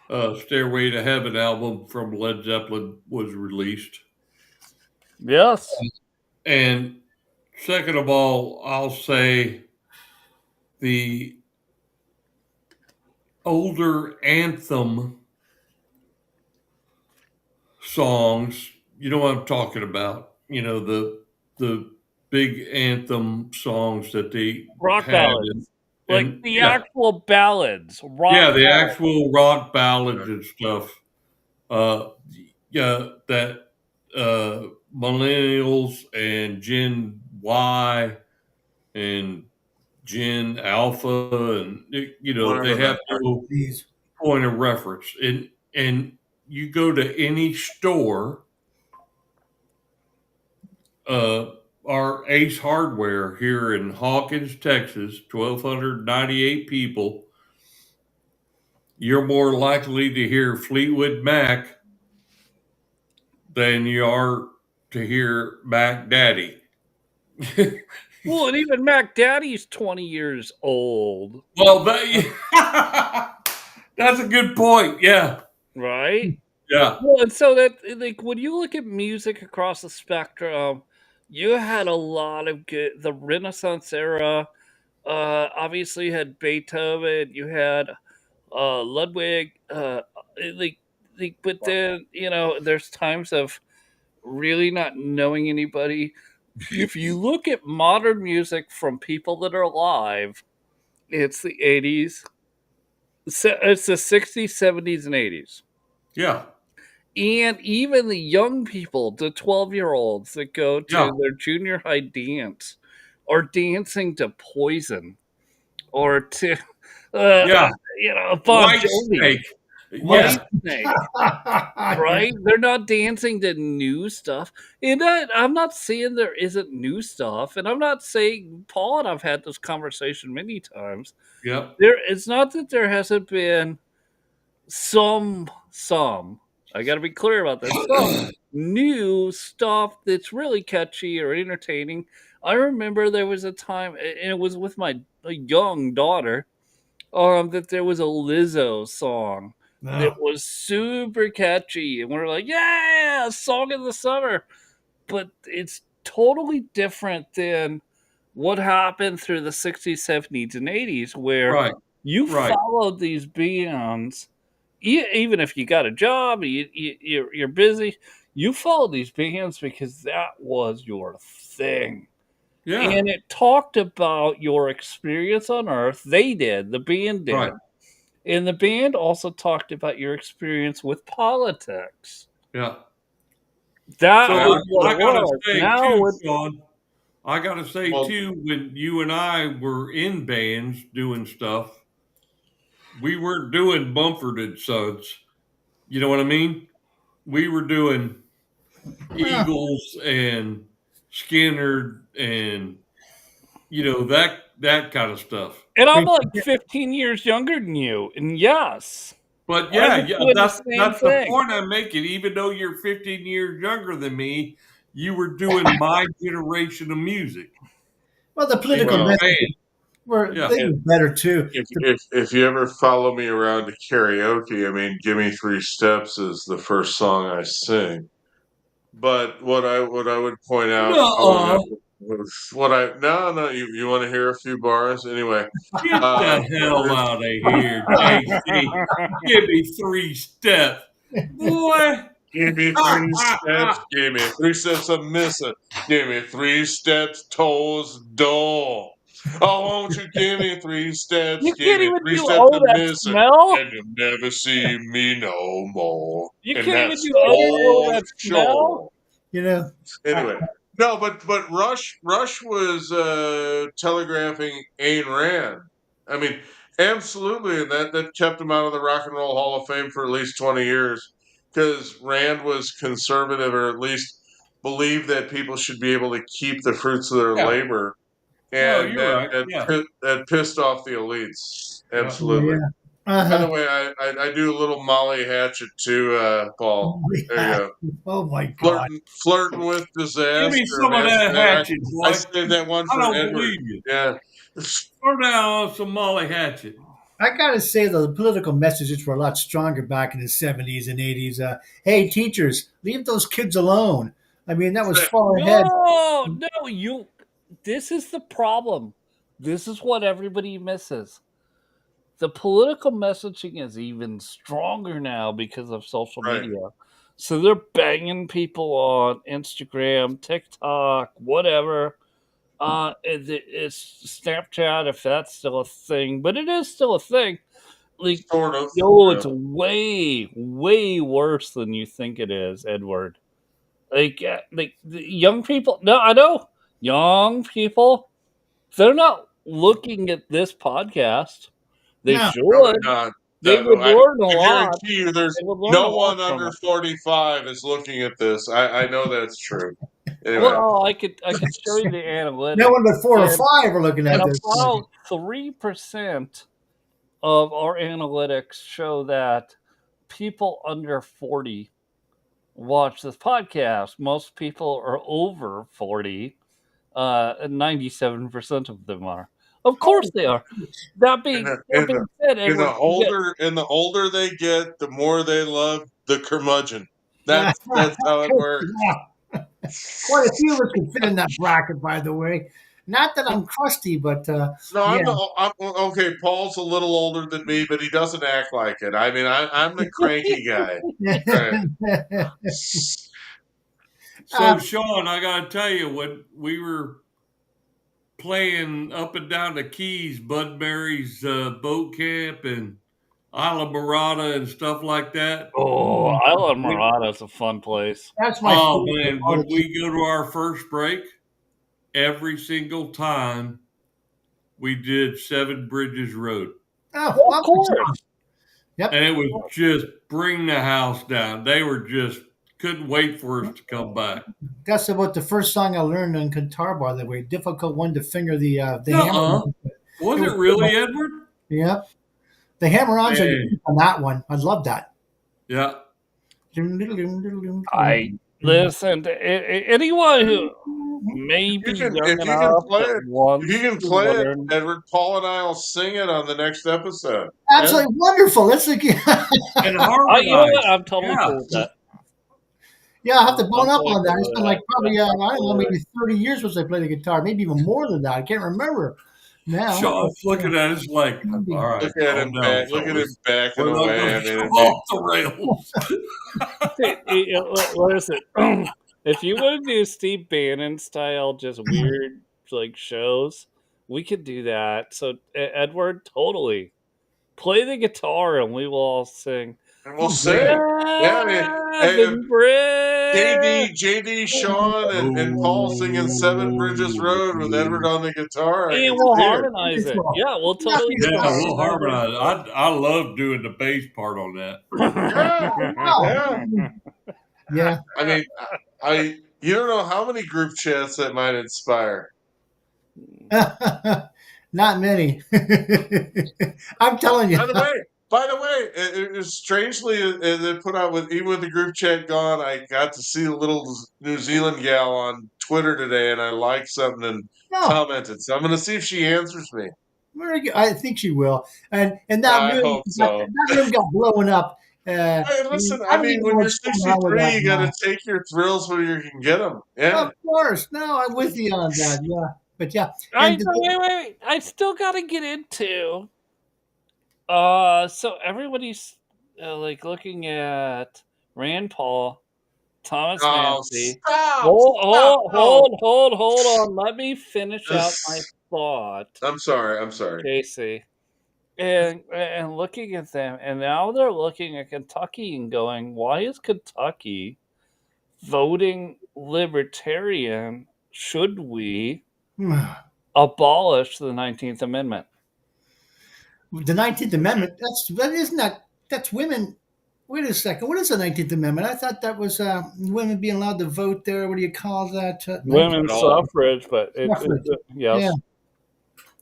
"Stairway to Heaven" album from Led Zeppelin was released, Yes. and second of all, I'll say the older anthem songs. You know what I'm talking about? You know the big anthem songs that they Rock had, ballads. Like and the actual ballads. Rock yeah, the ballads. actual rock ballads Right. and stuff. Uh, yeah, that millennials and Gen Y and Gen Alpha, and they Whatever have that. no These. point of reference. And you go to any store, our Ace Hardware here in Hawkins, Texas, 1,298 people. You're more likely to hear Fleetwood Mac than you are to hear Mac Daddy. Well, and even Mac Daddy's 20 years old. Well, that's a good point. Yeah. Right? Yeah. Well, and so that like when you look at music across the spectrum, you had a lot of good the Renaissance era. Obviously, you had Beethoven, you had Ludwig, like, but then there's times of really not knowing anybody. If you look at modern music from people that are alive, it's the 80s, it's the 60s, 70s, and 80s. Yeah. And even the young people, the 12-year-olds that go Yeah. to their junior high dance are dancing to Poison or to, uh, Yeah. Bon White Jovi, Snake. White Yeah. Snake, Yeah. right? They're not dancing to new stuff. And I'm not saying there isn't new stuff. And I'm not saying, Paul and I've had this conversation many times. Yep. It's not that there hasn't been some I got to be clear about this, some new stuff that's really catchy or entertaining. I remember there was a time, and it was with my young daughter, that there was a Lizzo song that No. was super catchy, and we're like, yeah, song of the summer. But it's totally different than what happened through the 60s, 70s, and 80s, where Right. you Right. followed these bands. Even if you got a job, you're busy, you follow these bands because that was your thing. Yeah. And it talked about your experience on Earth. They did, the band did. Right. And the band also talked about your experience with politics. Yeah. That So was what I it gotta was. say Now too, it, Sean. I gotta say Well, too, when you and I were in bands doing stuff, we weren't doing Mumford and Sons. You know what I mean? We were doing Well, Eagles and Skinner and that kind of stuff. and I'm we- like 15 years younger than you. And yes, But I yeah, was yeah, doing the that's same that's the thing. point I'm making. Even though you're 15 years younger than me, you were doing my generation of music, well, the and political you're well, saying, messages yeah, they if, were better too. if you ever follow me around to karaoke, I mean, "Give Me Three Steps" is the first song I sing. But what I would point out, no, was what I no no you want to hear a few bars anyway. get the hell There's out of here, JC. Give me 3 steps, boy. give me three steps, give me 3 steps I'm missing, give me 3 steps toes door. Oh, won't you give me 3 steps, You give can't me even three do steps "Oh I'm That missing, Smell." and you'll never see me no more. You And can't even that's do "Oh for That Smell." sure. You know, I, Anyway, no, but Rush was telegraphing Ayn Rand. I mean, absolutely, and that kept him out of the Rock and Roll Hall of Fame for at least 20 years because Rand was conservative, or at least believed that people should be able to keep the fruits of their Yeah, labor, no, and you're right. Yeah, that pissed off the elites. yeah. oh Absolutely. yeah, By the uh-huh. way, I do a little Molly Hatchet too, Paul. Oh, There you yeah. go. Oh my God. Flirting with Give me disaster, some of man. that hatchet, I boy. saved that one I for don't Edward. believe you. Yeah. Throw down on some Molly Hatchet. I gotta say though, the political messages were a lot stronger back in the 70s and 80s. Hey, teachers, leave those kids alone. I mean, that was far ahead. No, no, you. This is the problem. This is what everybody misses. The political messaging is even stronger now because of social Right. media. So they're banging people on Instagram, TikTok, whatever. It's Snapchat if that's still a thing, but it is still a thing. Like, Sort of. yo, Yeah. it's way, way worse than you think it is, Edward. Like the young people. No, I know young people. They're not looking at this podcast. They No, No, they're should. not. They would learn a I lot. guarantee you there's They would learn a no lot one from under it. 45 is looking at this. I know that's true. Anyway. Well, I could show you the no analytics, one but 4 or 5 are looking and at this. about 3% of our analytics show that people under 40 watch this podcast. Most people are over 40. 97% of them are. Of course they are. That being said, And Edward, the older they get, the more they love the curmudgeon. That's how it works. Quite a few of us can fit in that bracket, by the way. Not that I'm crusty, but No, yeah. I'm okay. Paul's a little older than me, but he doesn't act like it. I mean, I'm the cranky guy. Right. So, Sean, I got to tell you, when we were playing up and down the Keys, Budberry's boat camp and Isla Morada and stuff like that. Oh, Isla Morada is a fun place. That's my favorite. Man, when we go to our first break, every single time we did Seven Bridges Road. Oh, of course. Yep. And it was just bring the house down. They were just couldn't wait for us to come back. That's about the first song I learned on guitar, by the way. Difficult one to finger the hammer. Was it really, Edward? Yeah. The hammer-ons are unique on that one. I love that. Yeah. I listen to anyone who maybe if you can play it, Edward, Paul and I will sing it on the next episode. Absolutely wonderful. Let's and you know what? I'm totally cool with that. Yeah, I'll have to bone up on that. It's been like probably, I don't know, maybe 30 years since I played the guitar, maybe even more than that. I can't remember now. Sean's looking at us like, all right. Look at him backing away. Off the rails. Listen, if you want to do Steve Bannon style, just weird like shows, we could do that. So, Edward, totally play the guitar and we will all sing. And we'll sing. JD, Sean, and Paul singing Seven Bridges Road with Edward on the guitar. And we'll harmonize it. Yeah, we'll totally we'll harmonize. I love doing the bass part on that. Yeah. I mean, you don't know how many group chats that might inspire. Not many. I'm telling you. By the way, it was strangely they put out even with the group chat gone, I got to see a little New Zealand gal on Twitter today, and I liked something and commented. So I'm going to see if she answers me. Very good. I think she will. And that room, that room got blown up. Hey, listen, I mean, when you're 63, you got to take your thrills where you can get them. Yeah, of course. No, I'm with you on that. Yeah, but yeah. Wait. I still got to get into. So everybody's like looking at Rand Paul, Thomas Mancy. Hold on. Let me finish out my thought. I'm sorry, Casey. And looking at them, and now they're looking at Kentucky and going, why is Kentucky voting libertarian? Should we abolish the 19th Amendment? The 19th Amendment, that's women. Wait a second. What is the 19th Amendment? I thought that was women being allowed to vote there. What do you call that? Women's suffrage, but yeah.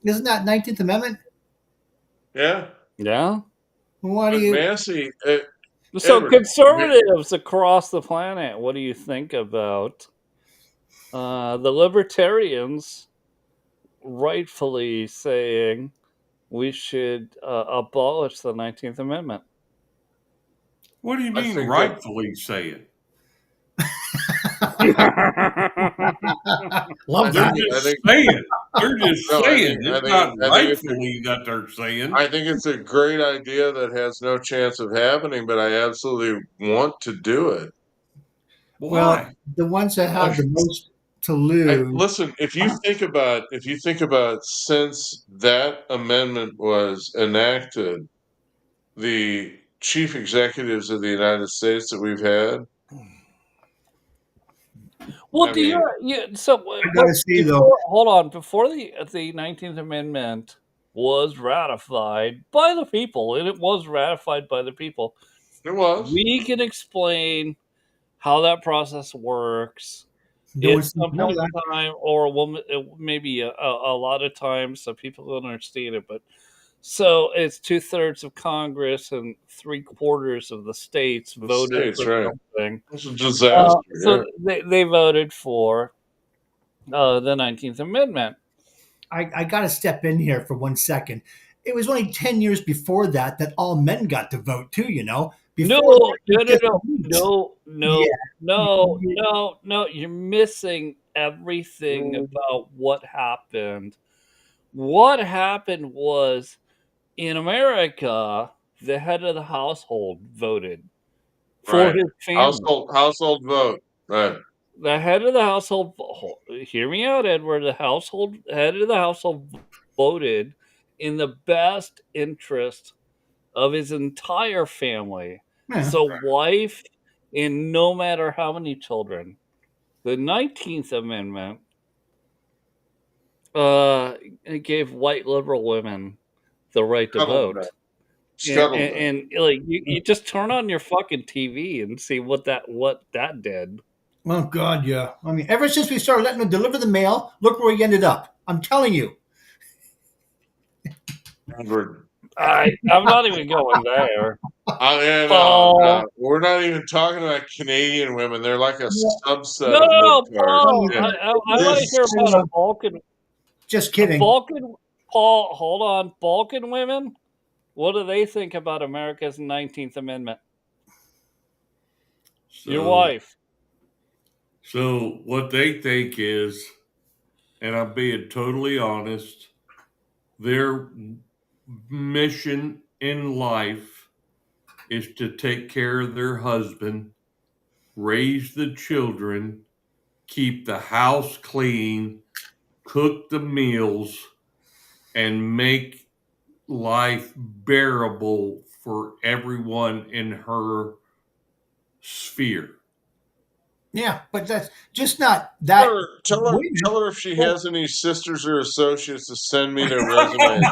Isn't that 19th Amendment? Yeah. Yeah. What do you... Massey, so Edward, conservatives across the planet, what do you think about the libertarians rightfully saying we should abolish the 19th Amendment? What do you mean rightfully say it? Love that. They're just saying. It's not rightfully that they're saying. I think it's a great idea that has no chance of happening, but I absolutely want to do it. Why? Well, the ones that have the most to lose. Listen, if you think about since that amendment was enacted, the chief executives of the United States that we've had. Well, hold on. Before the 19th Amendment was ratified by the people, and it was ratified by the people. It was. We can explain how that process works. At some point in time, or maybe a lot of times, so people don't understand it. But so it's 2/3 of Congress and 3/4 of the states voted for something. It's a disaster. So they voted for the 19th Amendment. I got to step in here for 1 second. It was only 10 years before that all men got to vote too. Before No, that, no, it was no, just no, elites. no, Yeah. no, no, no, no. You're missing everything about what happened. What happened was in America, the head of the household voted for Right. his family. Household vote. Right. The head of the household, hear me out, Edward. The head of the household voted in the best interest of his entire family. Yeah. So, wife, and no matter how many children. The 19th Amendment it gave white liberal women the right to Scuttlebutt. vote. And, and, Scuttlebutt. and like you just turn on your fucking TV and see what that did. Oh God, yeah. I mean, ever since we started letting them deliver the mail, look where we ended up. I'm telling you. Edward. I'm not even going there. Yeah, Paul. no. We're not even talking about Canadian women. They're like a subset of No, libtards. Paul. Yeah. I want to hear about a Balkan. Just A kidding. Balkan. Paul, hold on. Balkan women. What do they think about America's 19th Amendment? Your wife. So what they think is, and I'm being totally honest, their mission in life is to take care of their husband, raise the children, keep the house clean, cook the meals, and make life bearable for everyone in her sphere. Yeah, but that's just not that. Tell her if she has any sisters or associates to send me their resumes.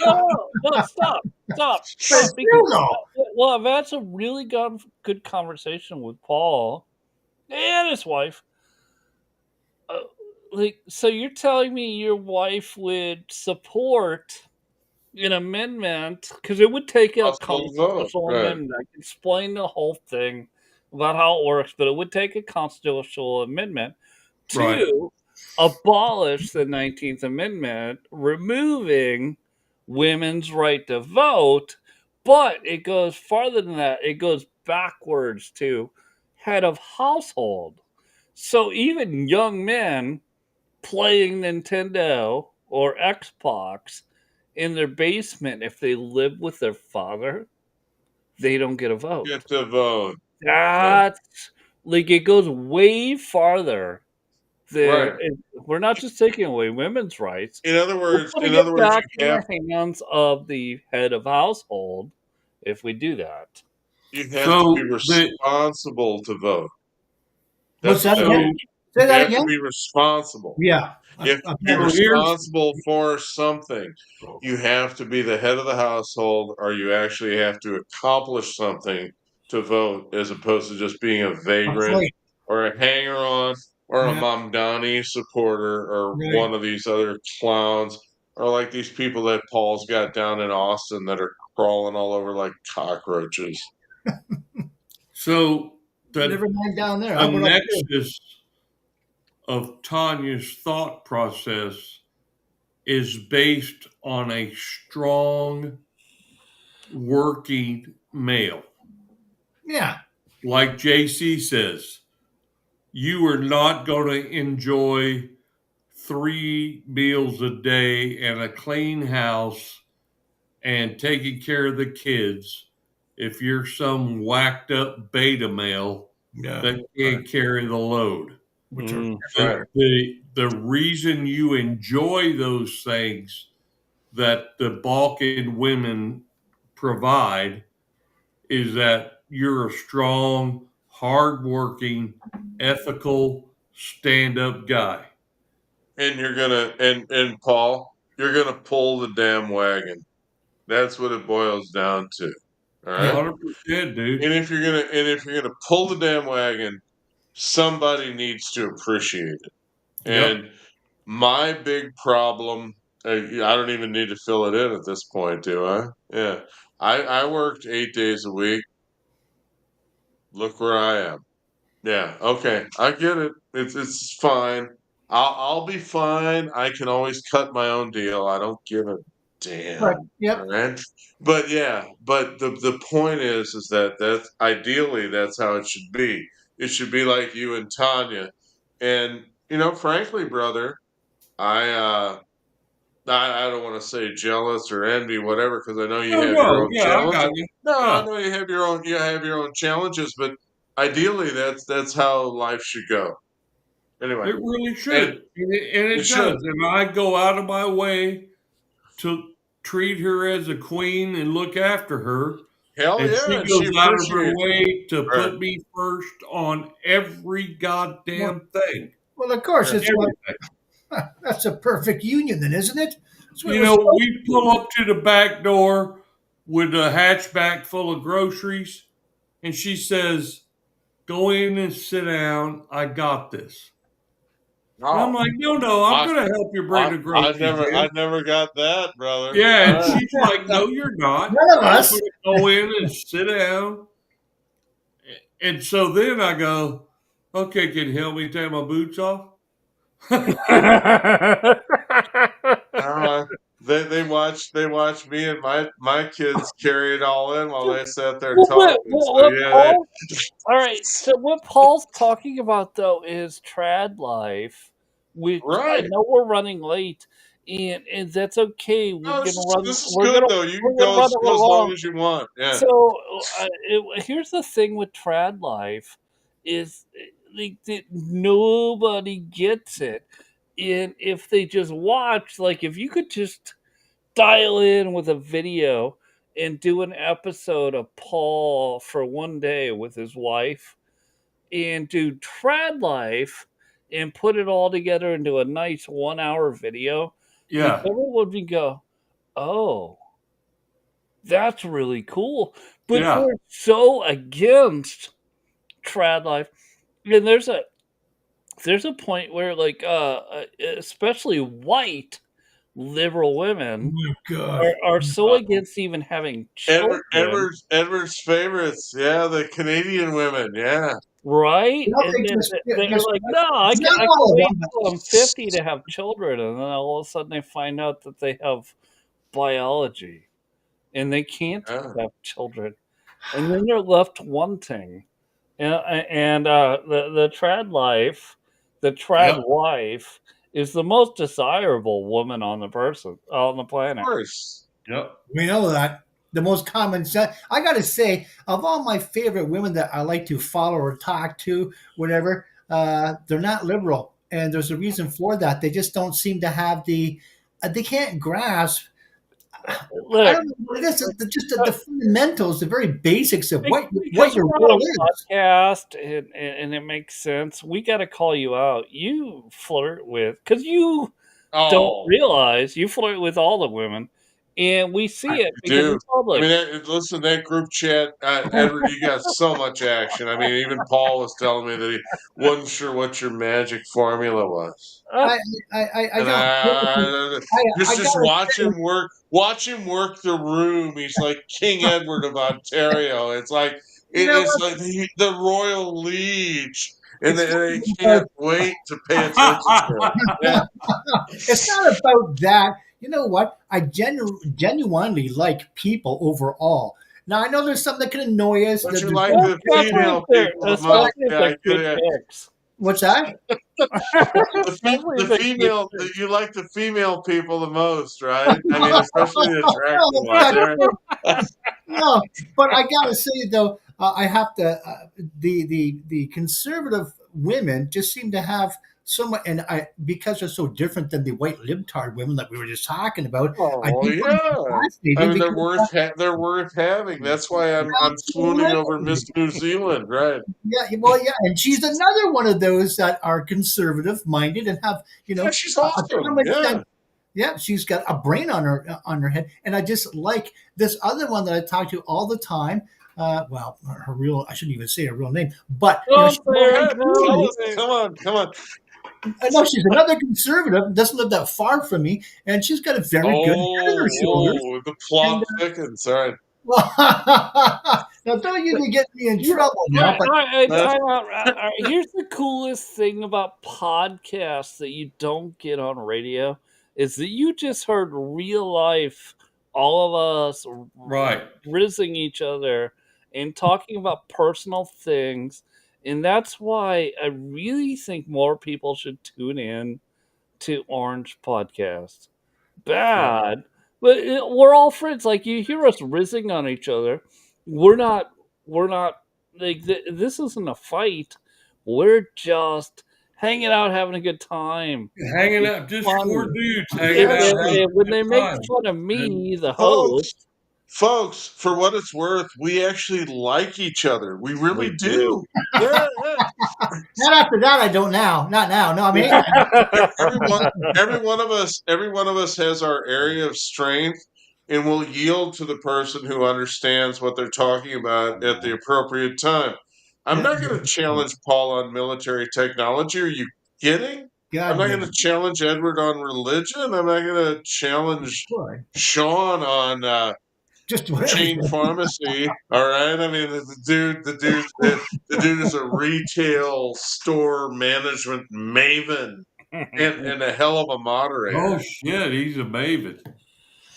No, stop. But Because, no. well, I've had some really good conversation with Paul and his wife. So you're telling me your wife would support an amendment because it would take a Household vote. constitutional Right. amendment. I can explain the whole thing about how it works, but it would take a constitutional amendment Right. to abolish the 19th Amendment, removing women's right to vote. But it goes farther than that. It goes backwards to head of household. So even young men playing Nintendo or Xbox in their basement, if they live with their father, they don't get a vote. Get to vote. That's like it goes way farther. Right. We're not just taking away women's rights. In other We're words, putting it back you in have the hands of the head of household if we do that. to be responsible to vote. What's that So again? Say you that have to again. be responsible. Yeah. If you're responsible for something, you have to be the head of the household, or you actually have to accomplish something to vote, as opposed to just being a vagrant Right. or a hanger-on or a Yeah. Mamdani supporter or Right. one of these other clowns, or like these people that Paul's got down in Austin that are crawling all over like cockroaches. So Never mind down there. the nexus of Tanya's thought process is based on a strong working male. Yeah. Like JC says, you are not going to enjoy 3 meals a day and a clean house and taking care of the kids if you're some whacked up beta male that can't carry the load. The reason you enjoy those things that the Balkan women provide is that you're a strong, hardworking, ethical, stand-up guy. And you're gonna and Paul, you're gonna pull the damn wagon. That's what it boils down to. All right. 100%, dude. And if you're gonna pull the damn wagon, somebody needs to appreciate it. And my big problem, I don't even need to fill it in at this point, do I? Yeah. I worked 8 days a week. Look where I am. Yeah. Okay. I get it. It's fine. I'll be fine. I can always cut my own deal. I don't give a Right. damn. Yep. All right. But yeah, but the point is that that's ideally that's how it should be. It should be like you and Tanya. And frankly, brother, I I don't want to say jealous or envy, whatever, because I know you No, have your no, own yeah, I got challenges. you. No, I Yeah, know you have your own challenges, but ideally that's how life should go. Anyway, it really and should, and it it should. does. And I go out of my way to treat her as a queen and look after her. Hell And yeah, she and she goes out of her appreciates it. way to Right. put me first on every Well, goddamn thing. well, of course, Yeah. it's what Everything. that's a perfect union, then, isn't it? That's what it You was know, supposed we to pull be. up to the back door with a hatchback full of groceries, and she says, "Go in and sit down. I got this." And I'm Oh, like, "No, I'm I, going to help you bring I, the I groceries never, I in." never got that, brother. Yeah, All and right. she's like, "No, you're not. None of You're us. going to go in and sit down." And so then I go, "Okay, can you help me take my boots off?" Uh, they watch me and my kids carry it all in while they sat there Well, talking. So what yeah, Paul? All right. So what Paul's talking about though is trad life, which I right. know we're running late, and that's okay. We're No, this gonna is run. this is good though. You can We're gonna go run as, it go as long along. as you want. Yeah. So here's the thing with trad life is like that nobody gets it, and if they just watch, like if you could just dial in with a video and do an episode of Paul for one day with his wife and do trad life and put it all together into a nice 1 hour video, and Yeah, everyone would go, oh, that's really cool. But yeah, we're so against trad life. And there's a point where especially white liberal Oh women my God. are so Uh, against even having Edward children, Edward's favorites. Yeah, the Canadian women. Yeah. right? Well, And they then they're just like, no, I can, not I can all of wait them, but till I'm 50 to have children. And then all of a sudden they find out that they have biology and they can't Yeah. have children. And then they're left wanting. And the trad life, the trad yep, wife is the most desirable woman on the Of planet. course. yep. we know that. The most common sense. I got to say, of all my favorite women that I like to follow or talk to, whatever, they're not liberal. And there's a reason for that. They just don't seem to have they can't grasp. I Look, don't know what it is. Just the fundamentals, the very basics of what because your we're on role is. a podcast and it makes sense, we got to call you out. You flirt with, because you don't Oh, realize you flirt with all the women, and we see it because dude. it's I mean, public. listen, that group chat, Edward, you got so much action. I mean, even Paul was telling me that he wasn't sure what your magic formula was. Uh, I And don't. I just gotta watch him work the room. He's like King Edward of Ontario. It's like you know it's what? like the royal liege, and It's they not can't about wait to pay attention to him. Yeah, it's not about that. You know what? I genuinely like people overall. Now I know there's some that can annoy us. but you There's like some the female people the most. especially if Yeah, they're I get good it. pics. what's that? Especially The if they're good female, pics. you like the female people the most, right? I mean, especially the attractive No, ones. no, but I gotta say though, I have to. The conservative women just seem to have so much, and I because they're so different than the white libtard women that we were just talking about. I Oh do find it yeah. I fascinating mean, they're because worth having. That's why I'm swooning over Miss New Zealand, right? yeah, well, yeah, and she's another one of those that are conservative minded and have Yeah, she's a awesome. common Yeah. sense. Yeah, she's got a brain on her head, and I just like this other one that I talk to all the time. Well, her real I shouldn't even say her real name, but Don't she's say Go her ahead, tell name. us. Come on. I know she's another conservative, doesn't live that far from me, and she's got a very good head on her shoulders. The plot And thickens. All right. well, Now, don't usually get me in Yeah, trouble now, but time out. Here's the coolest thing about podcasts that you don't get on radio is that you just heard real life, all of us Right. rizzing each other and talking about personal things. And that's why I really think more people should tune in to Orange Podcast. Bad, but we're all friends. Like you hear us rizzing on each other. We're not. We're not like this isn't a fight. We're just hanging out, having a good time. Hanging It's out, just four funny. dudes hanging out, having And when a they good make time. fun of And me, the Folks, host, folks, for what it's worth, we actually like each other. We really we do. do. Yeah, yeah. not after that. I don't now. Not now. No, I mean, Every one of us has our area of strength, and will yield to the person who understands what they're talking about at the appropriate time. I'm not going to challenge Paul on military technology. Are you kidding? I'm God not no. going to challenge Edward on religion. I'm not going to challenge Boy, Sean on just whatever. chain pharmacy. All right. I mean, the dude is a retail store management maven and a hell of a moderator. oh shit, he's a maven.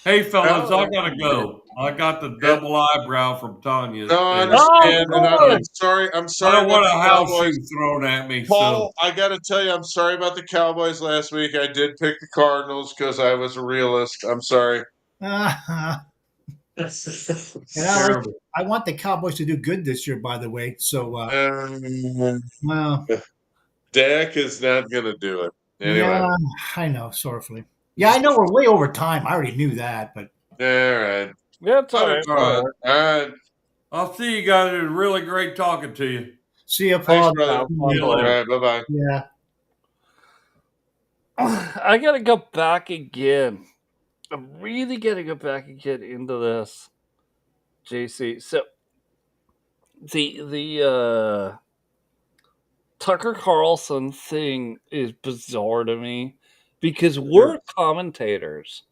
Hey fellas, Oh, I gotta go. I got the yeah. double eyebrow from Tanya. No, I And understand, and I'm good. sorry. I'm I sorry don't about want a the house Cowboys. shoe thrown at me. So Paul, I got to tell you, I'm sorry about the Cowboys last week. I did pick the Cardinals because I was a realist. I'm sorry. And terrible. I want the Cowboys to do good this year, by the way. So, well, Dak is not going to do it. Anyway. yeah, I know, sorrowfully. Yeah, I know we're way over time. I already knew that, but All right. That's all right. All right. All right. I'll see you guys. It was really great talking to you. see you, Thanks, Paul. brother. Have See fun, you All later. right. Bye-bye. Yeah. I gotta go back again. I'm really gonna go back and get into this, JC. So the Tucker Carlson thing is bizarre to me because we're commentators.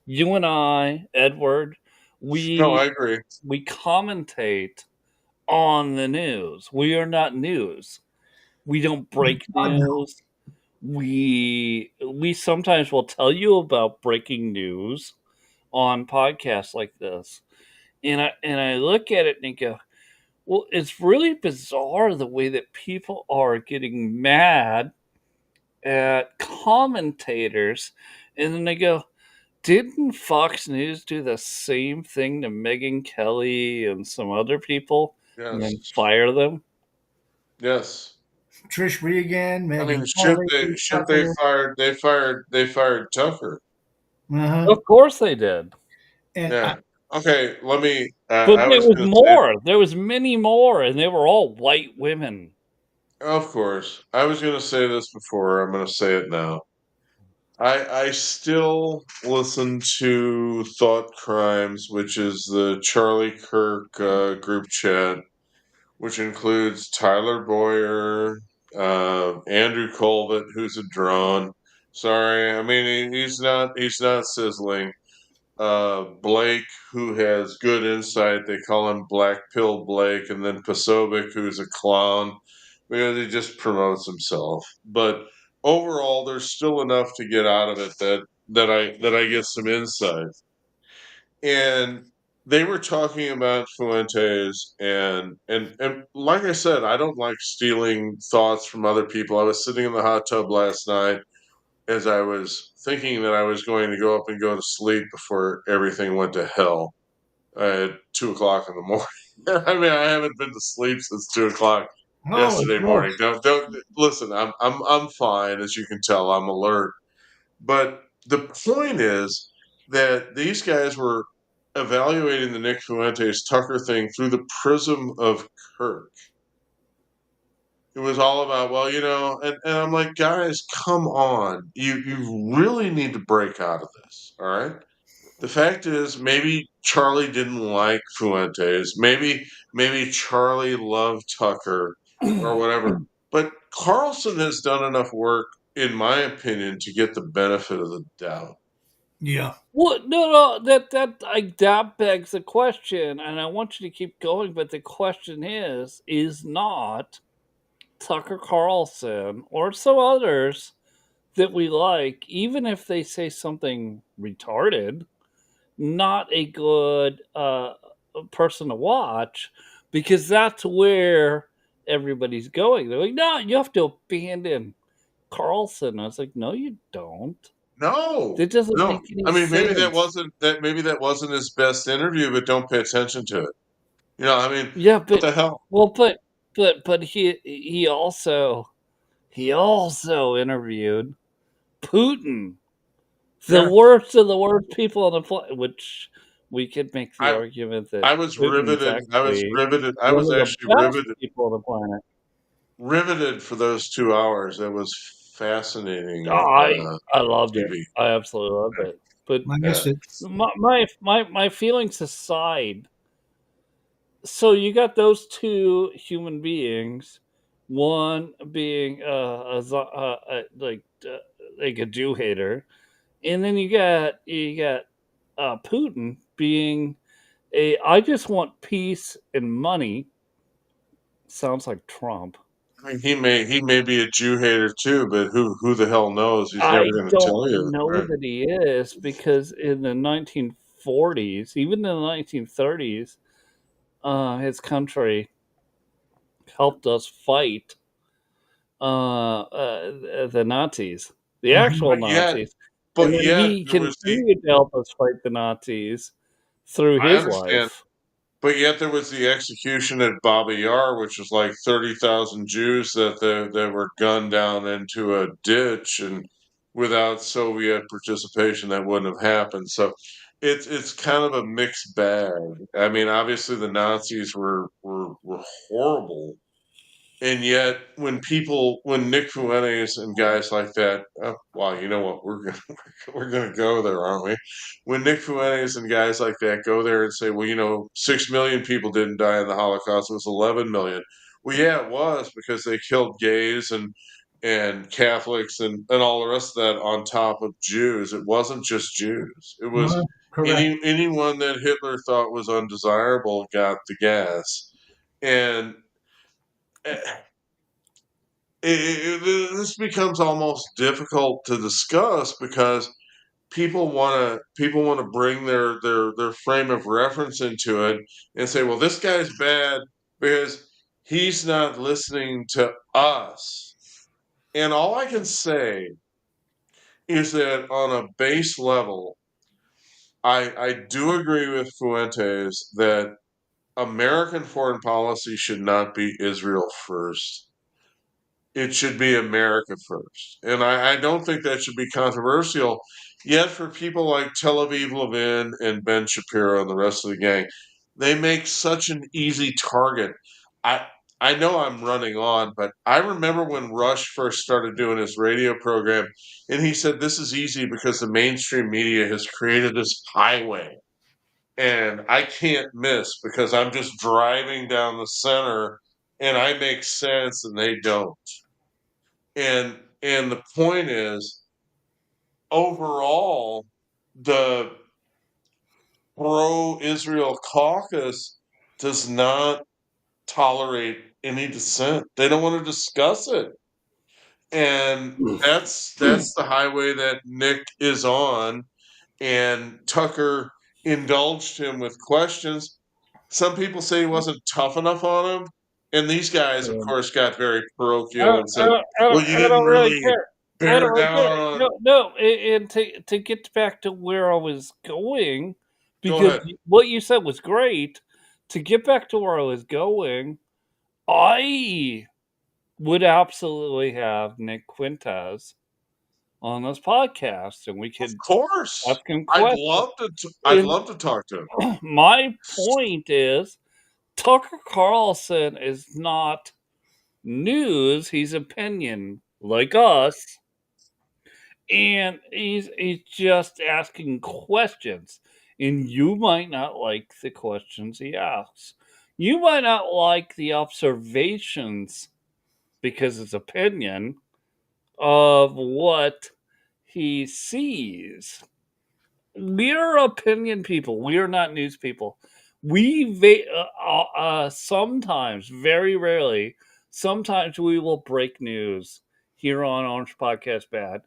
You and I, Edward, No, we I agree. we commentate on the news. We are not news. We don't break God, no. news. We sometimes will tell you about breaking news on podcasts like this. And I look at it and I go, well, it's really bizarre the way that people are getting mad at commentators. And then they go, didn't Fox News do the same thing to Megyn Kelly and some other people and then Yes. fire them? Yes. Trish Regan, I mean, Megan Kelly, should they Tucker. fired Tucker. Uh-huh. Of course they did. And Yeah. Okay, let me But I there was was going to say, more. There was many more, and they were all white women. of course. I was going to say this before. I'm going to say it now. I still listen to Thought Crimes, which is the Charlie Kirk group chat, which includes Tyler Boyer, Andrew Colvett, who's a drone. Sorry, I mean he's not sizzling. Blake, who has good insight. They call him Black Pill Blake, and then Pasovic, who's a clown because he just promotes himself. But overall, there's still enough to get out of it that I get some insight. And they were talking about Fuentes, and like I said, I don't like stealing thoughts from other people. I was sitting in the hot tub last night as I was thinking that I was going to go up and go to sleep before everything went to hell at 2 o'clock in the morning. I mean, I haven't been to sleep since 2 o'clock holy yesterday smoke. morning. Don't listen. I'm fine, as you can tell. I'm alert. But the point is that these guys were evaluating the Nick Fuentes Tucker thing through the prism of Kirk. It was all about, well, and I'm like, guys, come on. You really need to break out of this. All right. The fact is, maybe Charlie didn't like Fuentes. Maybe Charlie loved Tucker or whatever. But Carlson has done enough work, in my opinion, to get the benefit of the doubt. Yeah. Well, no, that begs the question, and I want you to keep going. But the question is not Tucker Carlson or some others that we like, even if they say something retarded, not a good person to watch, because that's where everybody's going. They're like, no, you have to abandon Carlson. I was like, no, you don't. No, That doesn't no. make any I mean, sense. maybe that wasn't his best interview, but don't pay attention to it. I mean, Yeah, what but the hell? well, but he also interviewed Putin, the Yeah, worst of the worst people on the planet. Which we could make the I argument that I was Putin's riveted. I was actually riveted. I one was of the actually best people on the planet. riveted for those 2 hours. That was Oh, fascinating I loved it. TV. I absolutely loved it. But I Yeah. missed it. my feelings aside, so you got those two human beings, one being like a Jew hater, and then you got Putin being a I just want peace and money. Sounds like Trump. I mean, he may be a Jew hater too, but who the hell knows? He's I never going to don't tell you. know Right. that he is, because in the 1940s, even in the 1930s, his country helped us fight the Nazis, the Mhm. actual But yet, Nazis, and but then yet he there was the. continued to help us fight the Nazis through I his understand. life. But yet there was the execution at Baba Yar, which was like 30,000 Jews that were gunned down into a ditch, and without Soviet participation, that wouldn't have happened. So it's kind of a mixed bag. I mean, obviously the Nazis were horrible, and yet, when Nick Fuentes and guys like that, oh, wow, you know what? We're gonna we're gonna go there, aren't we? When Nick Fuentes and guys like that go there and say, well, 6 million people didn't die in the Holocaust; it was 11 million. Well, yeah, it was because they killed gays and Catholics and all the rest of that on top of Jews. It wasn't just Jews. It was Correct. anyone that Hitler thought was undesirable got the gas, and. eh, this becomes almost difficult to discuss because people want to bring their frame of reference into it and say, well, this guy's bad because he's not listening to us. And all I can say is that on a base level, I do agree with Fuentes that American foreign policy should not be Israel first. It should be America first. And I don't think that should be controversial. Yet for people like Tel Aviv Levin and Ben Shapiro and the rest of the gang, they make such an easy target. I I know I'm running on, but I remember when Rush first started doing his radio program, and he said this is easy because the mainstream media has created this highway. And I can't miss because I'm just driving down the center and I make sense and they don't. And the point is, overall, the pro-Israel caucus does not tolerate any dissent. They don't want to discuss it. And that's the highway that Nick is on. And Tucker indulged him with questions. Some people say he wasn't tough enough on him. And these guys, of Um, course, got very I, parochial don't, and I, said, don't, I, don't, well, you I didn't don't really really care. I don't bear really care. down on. No. And to get back to where I was going, Go because ahead. what you said was great. To get back to where I was going, I would absolutely have Nick Quintas on this podcast, and we Of could course. ask him I'd questions. love to I'd And love to talk to him. my point is, Tucker Carlson is not news; he's opinion, like us, and he's just asking questions. And you might not like the questions he asks. You might not like the observations, because it's opinion, of what he sees. we're opinion people. We are not news people. Sometimes, very rarely, sometimes we will break news here on Orange Podcast Bad,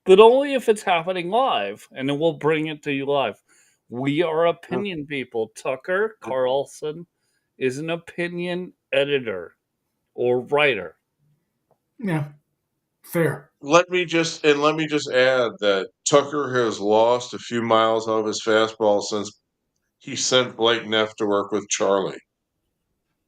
but only if it's happening live, and then we'll bring it to you live. We are opinion people. Tucker Carlson is an opinion editor or writer. Yeah, fair. Let me just add that Tucker has lost a few miles out of his fastball since he sent Blake Neff to work with Charlie.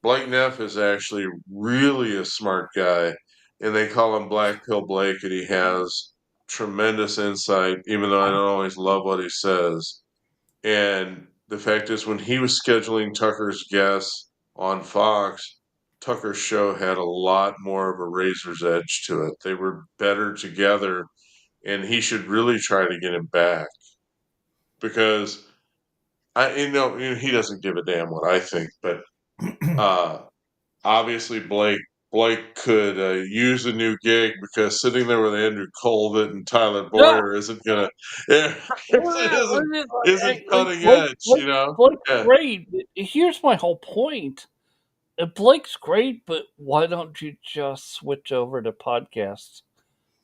Blake Neff is actually really a smart guy, and they call him Black Pill Blake, and he has tremendous insight, even though I don't always love what he says. And the fact is, when he was scheduling Tucker's guests on Fox, Tucker's show had a lot more of a razor's edge to it. They were better together, and he should really try to get him back because he doesn't give a damn what I think, but obviously Blake could use a new gig because sitting there with Andrew Colvin and Tyler Yeah, Boyer isn't gonna isn't cutting edge, you know? Blake's Yeah. great. Here's my whole point. Blake's great, but why don't you just switch over to podcasts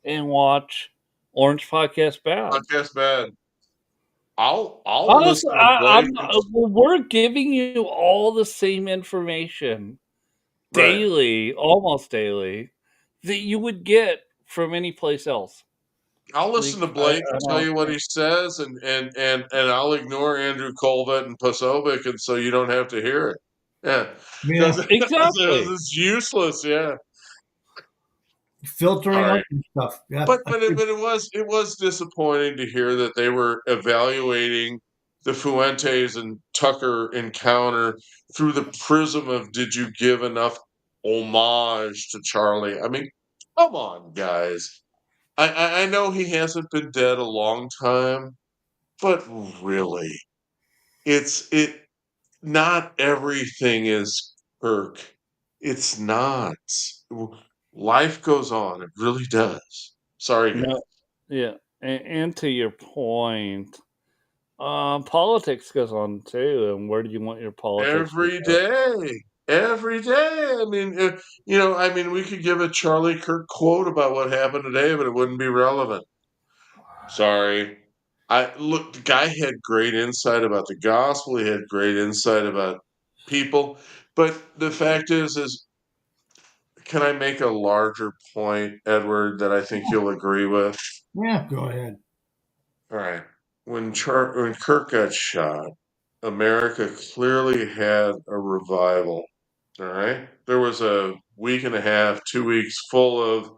and watch Orange Podcast Bad? Podcast Bad. I'll Honestly, listen to Blake. we're giving you all the same information Right. daily, almost daily, that you would get from any place else. I'll listen to Blake and tell you what he says, and I'll ignore Andrew Colvin and Pasovic, and so you don't have to hear it. Yeah, Yeah, exactly. It's useless. Yeah, filtering All out and stuff. Yeah, but it was disappointing to hear that they were evaluating the Fuentes and Tucker encounter through the prism of did you give enough homage to Charlie? I mean, come on, guys. I know he hasn't been dead a long time, but really, it not everything is Kirk. It's not. Life goes on. It really does. Sorry, guys. No, yeah, and to your point, politics goes on too. And where do you want your politics? Every day. Every day. I mean, we could give a Charlie Kirk quote about what happened today, but it wouldn't be relevant. Sorry. The guy had great insight about the gospel. He had great insight about people. But the fact is, can I make a larger point, Edward, that I think you'll agree with? yeah. Go ahead. All right. When Kirk got shot, America clearly had a revival. All right. There was a week and a half, 2 weeks full of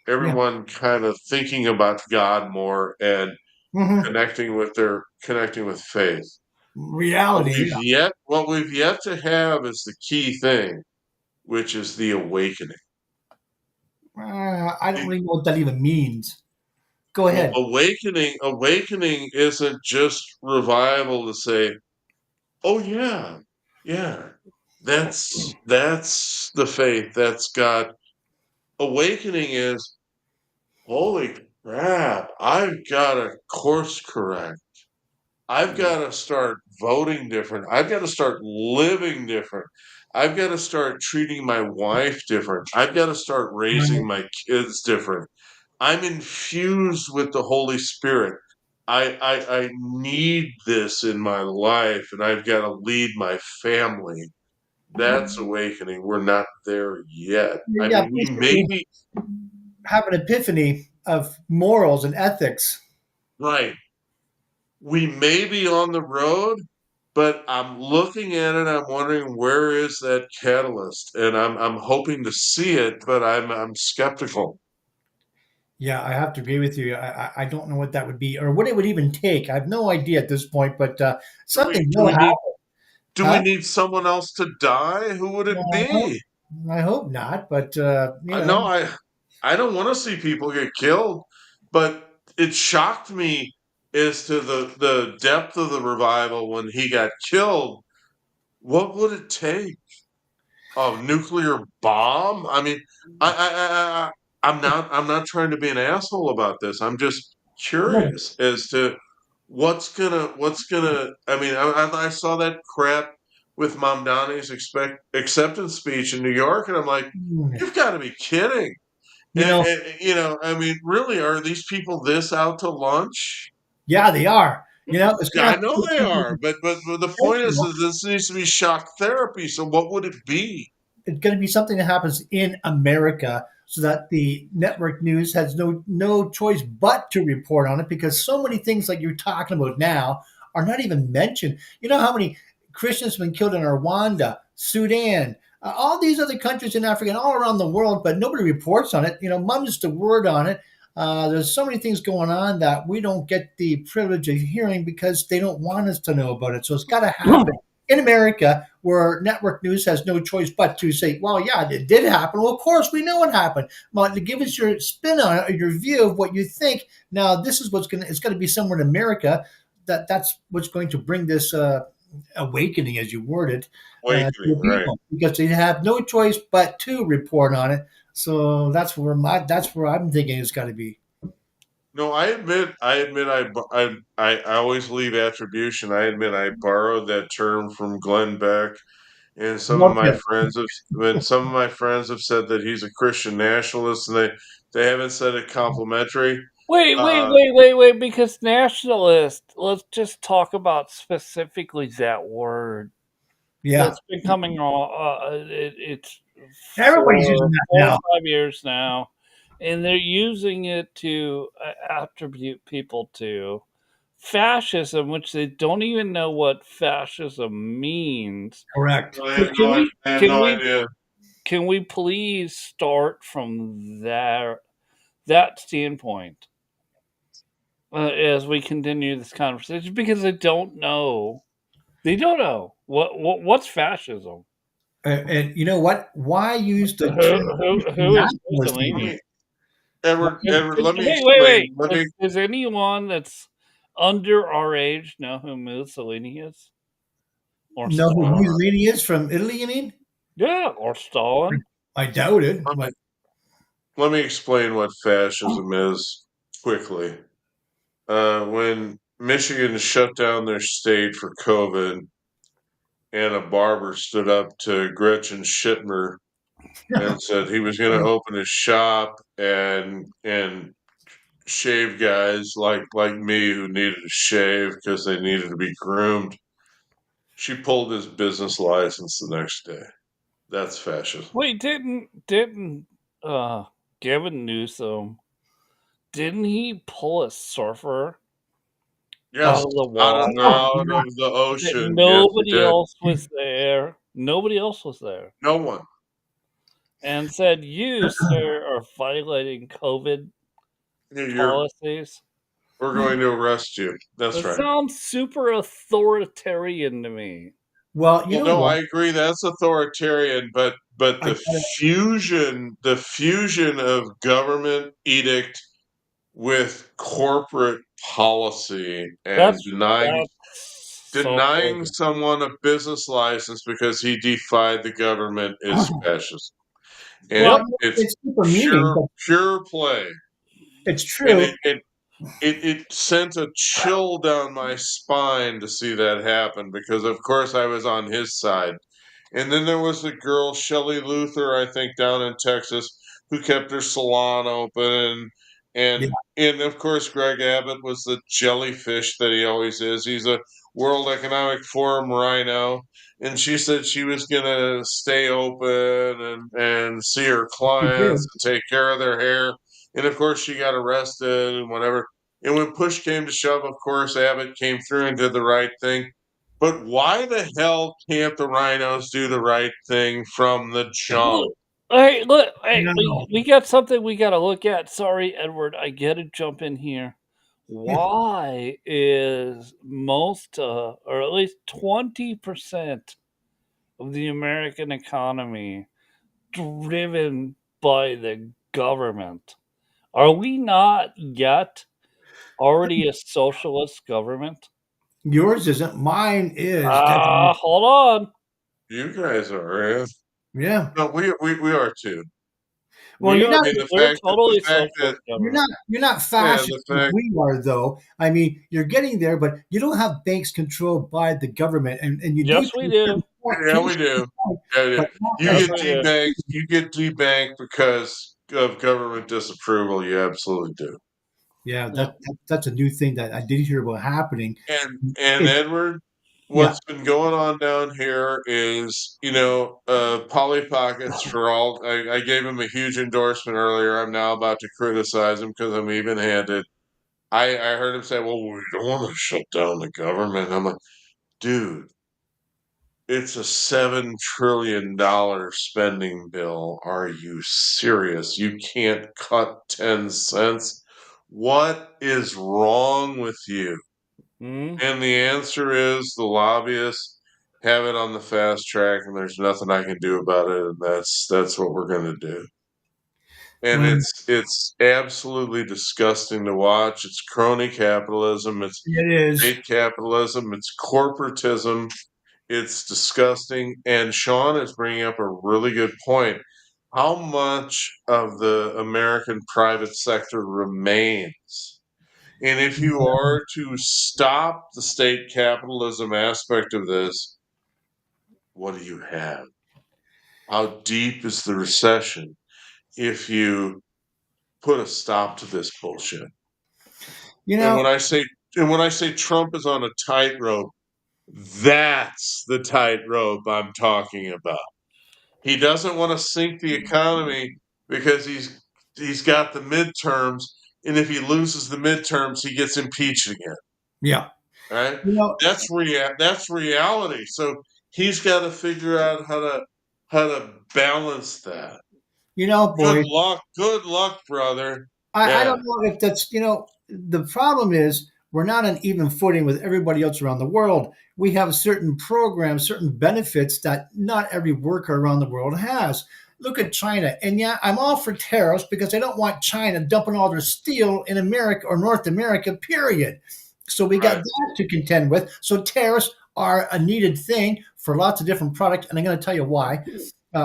Yeah. everyone kind of thinking about God more and hmm connecting with faith. Reality. What we've yet to have is the key thing, which is the awakening. I don't really know what that even means. Go ahead. Awakening isn't just revival to say, oh yeah, that's the faith, that's God. Awakening is, holy crap, I've got to course correct. I've got to start voting different. I've got to start living different. I've got to start treating my wife different. I've got to start raising my kids different. I'm infused with the Holy Spirit. I need this in my life, and I've got to lead my family. That's awakening. We're not there yet. I Yeah, mean, we basically may be have an epiphany of morals and ethics. right. We may be on the road, but I'm looking at it. I'm wondering where is that catalyst, and I'm hoping to see it, but I'm skeptical. Yeah, I have to agree with you. I don't know what that would be or what it would even take. I have no idea at this point, but Do we something do will we need happen. do we Huh? need someone else to die? Who would it No, be? I hope not, but No, I don't want to see people get killed, but it shocked me as to the depth of the revival when he got killed. What would it take? A nuclear bomb? I mean, I'm not trying to be an asshole about this. I'm just no, curious as to what's gonna? I mean, I saw that crap with Mamdani's acceptance speech in New York, and I'm like, you've got to be kidding. You know, I mean, really, are these people this out to lunch? yeah, they are. It's Yeah, gonna I have to know be they something are, but the point is intentional. that this needs to be shock therapy. So what would it be? It's going to be something that happens in America, so that the network news has no choice but to report on it, because so many things like you're talking about now are not even mentioned. You know how many Christians have been killed in Rwanda, Sudan, all these other countries in Africa and all around the world, but nobody reports on it. Mum's the word on it. There's so many things going on that we don't get the privilege of hearing because they don't want us to know about it. So it's got to happen in America, where network news has no choice but to say, well, yeah, it did happen. Well, of course, we know it happened. But to give us your spin on it, or your view of what you think. Now, this is it's going to be somewhere in America that's what's going to bring this awakening, as you worded, to the Awakening, right? people, because they have no choice but to report on it. So that's where I'm thinking it's got to be. No, I always leave attribution. I admit I borrowed that term from Glenn Beck, and Okay. some of my friends have said that he's a Christian nationalist, and they haven't said it complimentary. Uh, Wait, because nationalist, let's just talk about specifically that word. Yeah, That's been coming on, it's everybody's using for that 4 or now. 5 years now, and they're using it to attribute people to fascism, which they don't even know what fascism means. Correct. I So have no, I have can no we idea. can we please start from that standpoint as we continue this conversation, because they don't know what's fascism. And you know what? Why use the term Who is nationalist Let even? Mussolini? me, Edward, let me explain. Wait. Let me. Does anyone that's under our age know who Mussolini is? Or Know who Stalin? Mussolini is from Italy, you mean? Yeah, or Stalin. I doubt it. Let me let me explain what fascism is quickly. When Michigan shut down their state for COVID, and a barber stood up to Gretchen Schitmer and said he was going to open his shop and shave guys like me who needed a shave because they needed to be groomed. She pulled his business license the next day. That's fascism. Wait, didn't uh Gavin Newsom, didn't he pull a surfer out Yes, of the Oh, water out yeah. of the that ocean. Yes, he nobody did. else was there? Nobody else was there. No one. And said, "You, sir, are violating COVID policies." We're going to arrest you. That's That right. sounds super authoritarian to me. Well, you Well, know no, what? I agree. That's authoritarian, but I got the fusion of government edict with corporate policy and That's so denying crazy. someone a business license because he defied the government is fascism, and Yep. well, it's it's super meaning, but pure play, it's and true. it sent a chill down my spine to see that happen because of course I was on his side. And then there was the girl, Shelley Luther, I think, down in Texas, who kept her salon open. Yeah, And of course, Greg Abbott was the jellyfish that he always is. He's a World Economic Forum rhino. And she said she was going to stay open and see her he clients did. and take care of their hair. And of course, she got arrested and whatever. And when push came to shove, of course, Abbott came through and did the right thing. But why the hell can't the rhinos do the right thing from the jump? Look, hey, look, hey, No, we got something we got to look at. Sorry, Edward, I get to jump in here. yeah, Why is most, or at least 20% of the American economy driven by the government? Are we not yet already a socialist government? yours isn't. Mine is definitely. Hold on. You guys are, yeah. Yeah. No, we are too. Well, They you're are. not I mean, They're the totally fact that, socialist government. you're not yeah, fascist the like fact, we are, though. I mean, you're getting there, but you don't have banks controlled by the government, and you do Yes, to we a do. certain point, yeah, to a we do. certain point, Yeah, we do. but not You Yes, as get we much. do. debanked. You get debanked because of government disapproval. You absolutely do. Yeah, Yeah. that's a new thing that I did hear about happening. And It, Edward, yeah, what's been going on down here is, Polly Pockets for all. I gave him a huge endorsement earlier. I'm now about to criticize him because I'm even-handed. I heard him say, "Well, we don't want to shut down the government." I'm like, dude, it's a $7 trillion spending bill. Are you serious? You can't cut 10 cents? What is wrong with you? Mm. And the answer is the lobbyists have it on the fast track, and there's nothing I can do about it, and that's what we're going to do. And well, it's absolutely disgusting to watch. It's crony capitalism. It's it is. state capitalism. It's corporatism. It's disgusting. And Sean is bringing up a really good point. How much of the American private sector remains? And if you are to stop the state capitalism aspect of this, what do you have? How deep is the recession if you put a stop to this bullshit? You And know, when I say Trump is on a tightrope, that's the tightrope I'm talking about. He doesn't want to sink the economy because he's got the midterms, and if he loses the midterms, he gets impeached again. yeah, Right? you know, That's reality. So he's got to figure out how to balance that. boys. Good luck, brother. I Yeah, don't know if that's, the problem is we're not on even footing with everybody else around the world. We have certain programs, certain benefits that not every worker around the world has. Look at China. And yeah, I'm all for tariffs because I don't want China dumping all their steel in America or North America, period. So we got right. that to contend with. So tariffs are a needed thing for lots of different products. And I'm going to tell you why.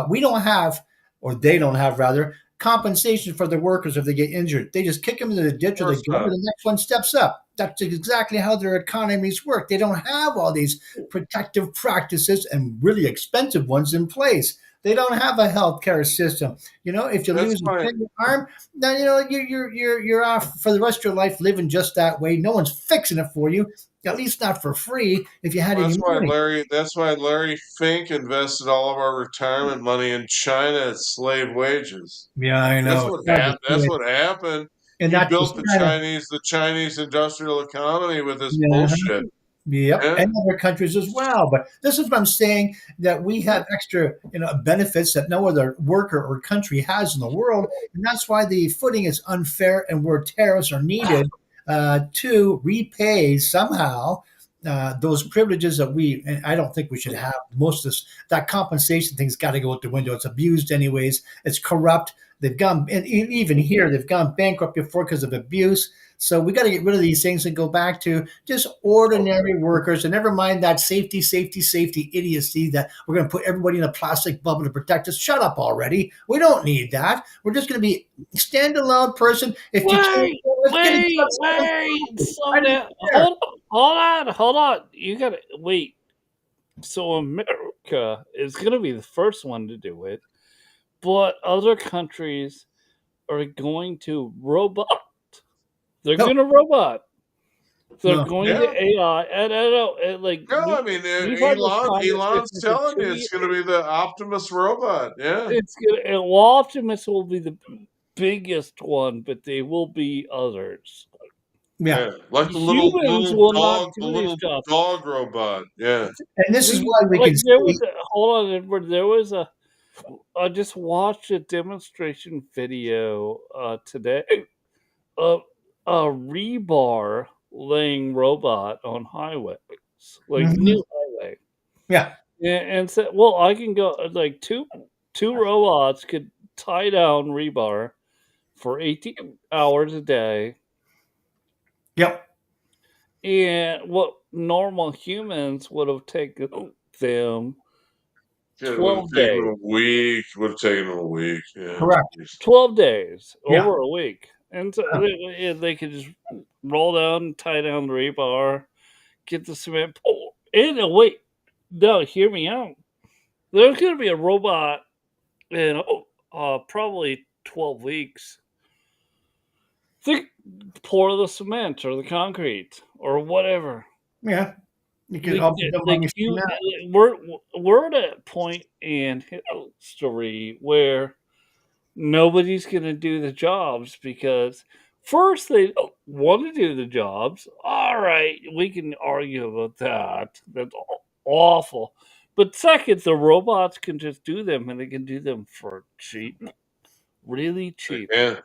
We don't have, or they don't have rather, compensation for the workers if they get injured. They just kick them into the Of ditch or the course gutter. not. The next one steps up. That's exactly how their economies work. They don't have all these protective practices and really expensive ones in place. They don't have a healthcare system. If you That's lose a why finger, arm, then you're off for the rest of your life living just that way. No one's fixing it for you. At least not for free. If you had any money. that's why Larry Fink invested all of our retirement money in China at slave wages. Yeah, I know. It's hard to see That's it. what happened. And He not just built China. The Chinese industrial economy with this Yeah. bullshit. Yep, Yeah. and other countries as well. But this is what I'm saying, that we have extra, benefits that no other worker or country has in the world, and that's why the footing is unfair, and where tariffs are needed to repay somehow those privileges that we. And I don't think we should have most of this. That compensation thing's got to go out the window. It's abused anyways. It's corrupt. They've gone, and even here, they've gone bankrupt before because of abuse. So we got to get rid of these things and go back to just ordinary workers, and never mind that safety, safety, safety idiocy that we're going to put everybody in a plastic bubble to protect us. Shut up already. We don't need that. We're just going to be standalone person. If you can't, Wait, let's get a wait, job. wait. I Slow don't down. care. Hold on. You gotta wait. So America is gonna be the first one to do it, but other countries are going to robot. They're No, gonna robot. They're no. going to Yeah. AI, and I know, and like No, I mean, we've had this Elon's conversation for telling you 2 it's years. going to be the Optimus robot. Yeah. It's gonna, and well, Optimus will be the biggest one, but there will be others. Yeah. Yeah. Like Humans will not the do these little jobs. dog robot. Yeah. And this is why we Like can there was see. a hold on, Edward. There was a. I just watched a demonstration video today of a rebar laying robot on highways, like Mhm. new highway, Yeah. and said, "Well, I can go like two robots could tie down rebar for 18 hours a day, Yep. and what normal humans would have taken them It would have 12 taken them days. a week. Would have taken them a week. Yeah. Correct. Jeez. 12 days, Yeah. over a week. And so they could just roll down, tie down the rebar, get the cement poured. And wait, no, hear me out. There's going to be a robot in probably 12 weeks. Think pour the cement or the concrete or whatever. Yeah. You can Like, all be done by like machine you, now. we're at a point in history where nobody's going to do the jobs because first they don't want to do the jobs. All right, we can argue about that. That's awful. But second, the robots can just do them and they can do them for cheap, really cheap. Yeah.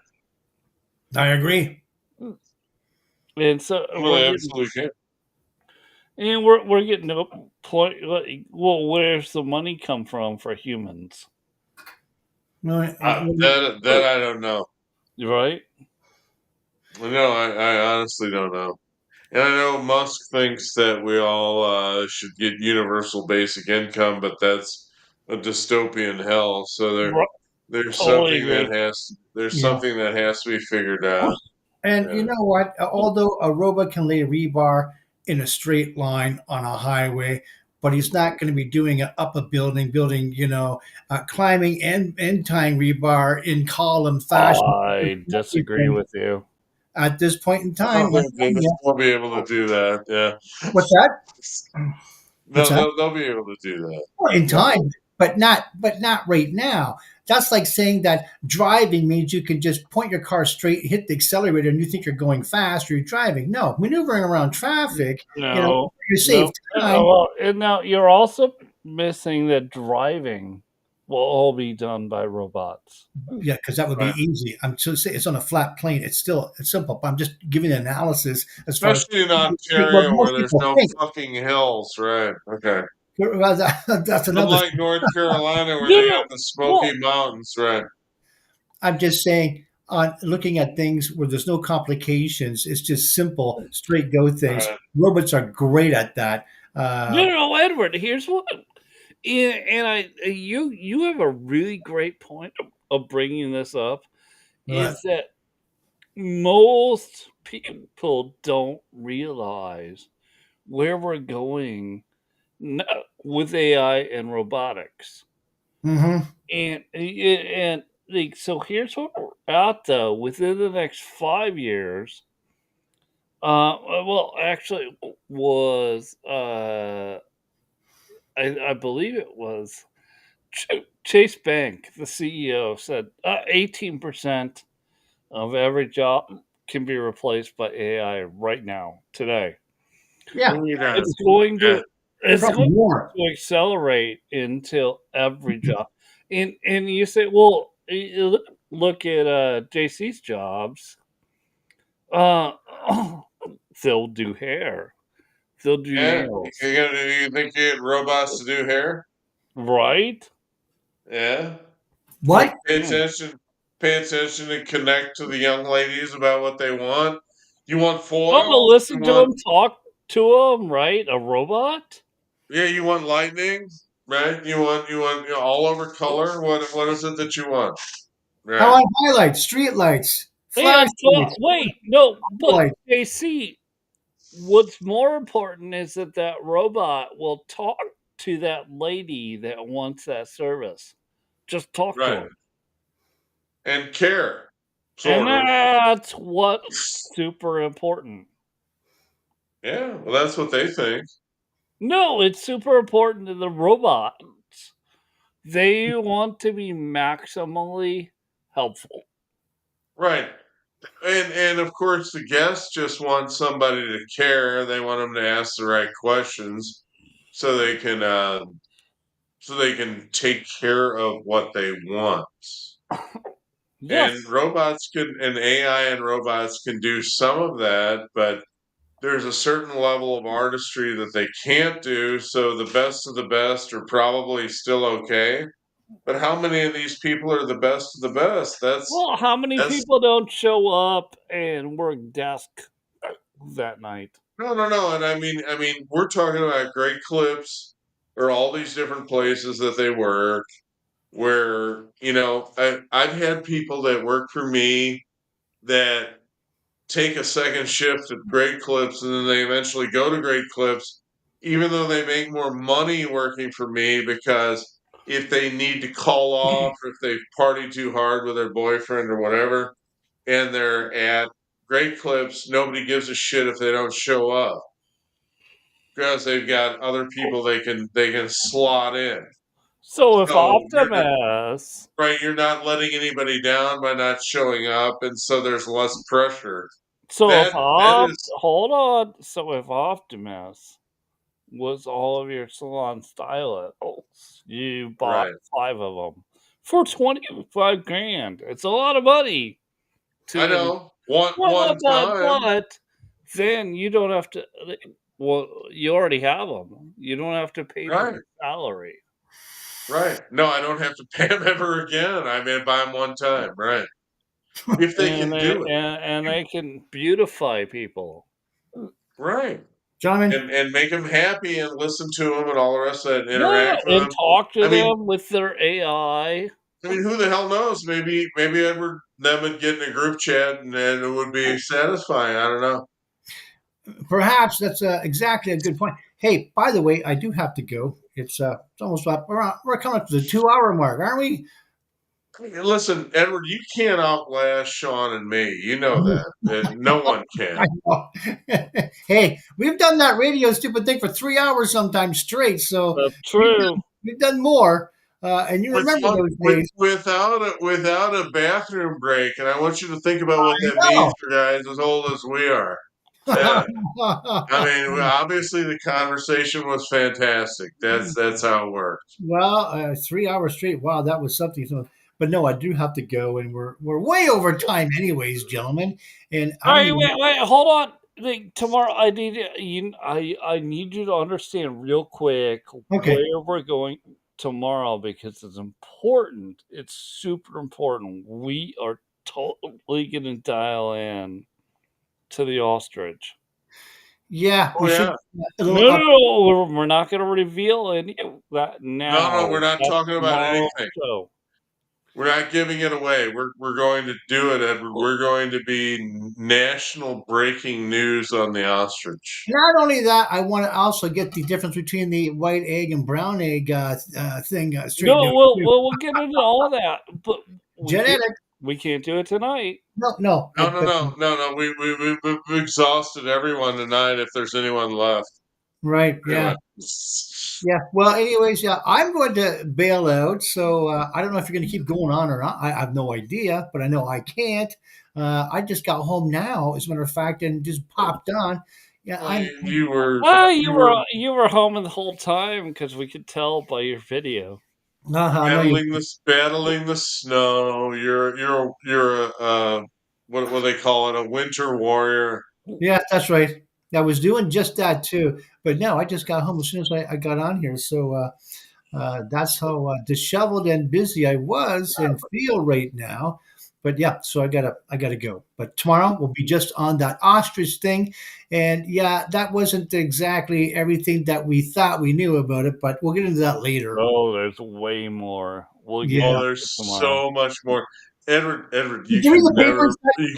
I agree. And so Well, they absolutely can. we're getting to a point. Well, where's the money come from for humans, No, That I don't know. right? No, I honestly don't know. And I know Musk thinks that we all should get universal basic income, but that's a dystopian hell. So Right. there's Totally something agree. Yeah. to be figured out. And you Yeah. know what? Although a robot can lay rebar in a straight line on a highway, but he's not going to be doing it up a building, climbing and tying rebar in column fashion. I disagree with you. At this point in time, Oh, they'll be able to do that. Yeah. what's that? No, What's that? they'll be able to do that. Well, in Yeah. time, but not right now. That's like saying that driving means you can just point your car straight, hit the accelerator, and you think you're going fast or you're driving. No, maneuvering around traffic, No, you save time. well, and now you're also missing that driving will all be done by robots. Yeah, because that would be Right. easy. I'm so say it's on a flat plane. It's simple. But I'm just giving an analysis as far as Especially in what Ontario where most there's people no think. fucking hills, right? Okay. Well, that's another Unlike thing. North Carolina where No, they no, have the well, Smoky Mountains, right? I'm just saying on looking at things where there's no complications. It's just simple, straight go things. Right. Robots are great at that. no, Edward. Here's what, you have a really great point of bringing this up. Right. Is that most people don't realize where we're going with AI and robotics. Mm-hmm. And like, so here's what we're at though. Within the next 5 years, well, actually, was I believe it was Chase Bank, the CEO, said 18% of every job can be replaced by AI right now, today. Yeah, It's going Yeah. to it's probably going more. to accelerate until every job. And you say, well, look at JC's jobs. Uh, they'll do hair. They'll do Yeah. nails. You think you get robots to do hair? Right? Yeah. What? Pay attention and connect to the young ladies about what they want. You want Oh, foil? You listen to want him talk to him, right? A robot? Yeah, you want lightning, right? You know, all over color. What is it that you want? I Right. want highlights, street lights, And flashlights, wait, no, but lights. JC, what's more important is that that robot will talk to that lady that wants that service. Just talk to Right. him. And care. And Sort of. that's what's super important. Yeah, well that's what they think. No, it's super important to the robots. They want to be maximally helpful. Right. And of course the guests just want somebody to care. They want them to ask the right questions so they can take care of what they want. And Yes. AI and robots can do some of that, but there's a certain level of artistry that they can't do. So the best of the best are probably still okay. But how many of these people are the best of the best? Well, how many That's people don't show up and work desk that night? no. And I mean, we're talking about great clips or all these different places that they work where, I've had people that work for me that take a second shift at Great Clips and then they eventually go to Great Clips, even though they make more money working for me because if they need to call off or if they party too hard with their boyfriend or whatever, and they're at Great Clips, nobody gives a shit if they don't show up because they've got other people they can slot in. So if So Optimus, you're not letting anybody down by not showing up, and so there's less pressure. so if That is hold on, so if Optimus was all of your salon stylists, you bought right. 5 of them for 25 grand. It's a lot of money. I know. One time, But then you don't have to. Well, you already have them. You don't have to pay them right, a salary. right. No, I don't have to pay them ever again. I mean, buy them one time, right? If they And can do it, they can beautify people. right, Gentlemen, and make them happy and listen to them and all the rest of it, and Yeah, interact with and them. talk to I mean, them with their AI. who the hell knows? Maybe Edward them would get in a group chat and it would be satisfying. I don't know. perhaps that's exactly a good point. Hey, by the way, I do have to go. It's almost up. We're coming up to the 2 hour mark, aren't we? Listen, Edward, you can't outlast Sean and me. You know that. No one can. I know. Hey, we've done that radio stupid thing for 3 hours sometimes straight. So That's true. we've done more. And you remember those days. Without a bathroom break, and I want you to think about what that means No. for guys as old as we are. I mean, obviously the conversation was fantastic. That's how it worked. Well, 3 hours straight. Wow, that was something. So, but no, I do have to go, and we're way over time, anyways, gentlemen. And All I don't right, even. wait, hold on. Tomorrow, I need you to understand real quick Okay. where we're going tomorrow because it's important. It's super important. We are totally going to dial in to the ostrich. Yeah, Oh we should. yeah. A No, little up. we're not going to reveal any of that now. No, we're not That's talking about tomorrow's anything. show. We're not giving it away. We're going to do it, Edward. We're going to be national breaking news on the ostrich. Not only that, I want to also get the difference between the white egg and brown egg thing straightened No, out. we'll get into all of that, but Genetic. we can't do it tonight. No. No. But We've exhausted everyone tonight. If there's anyone left, right. anyway. Yeah. Yeah. Well, anyways, yeah, I'm going to bail out. So I don't know if you're going to keep going on or not. I have no idea, but I know I can't. I just got home now, as a matter of fact, and just popped on. Yeah, Well, I'm. you were You were home the whole time because we could tell by your video. I know you. battling the snow. You're a what they call it, a winter warrior. Yeah, that's right. I was doing just that too. But no, I just got home as soon as I got on here. So that's how disheveled and busy I was and feel right now. But yeah, so I gotta go. But tomorrow we'll be just on that ostrich thing, and yeah, that wasn't exactly everything that we thought we knew about it. But we'll get into that later. Oh, there's way more. We'll get Yeah. Oh, into there's it tomorrow. so much more. Edward, Give me the papers. you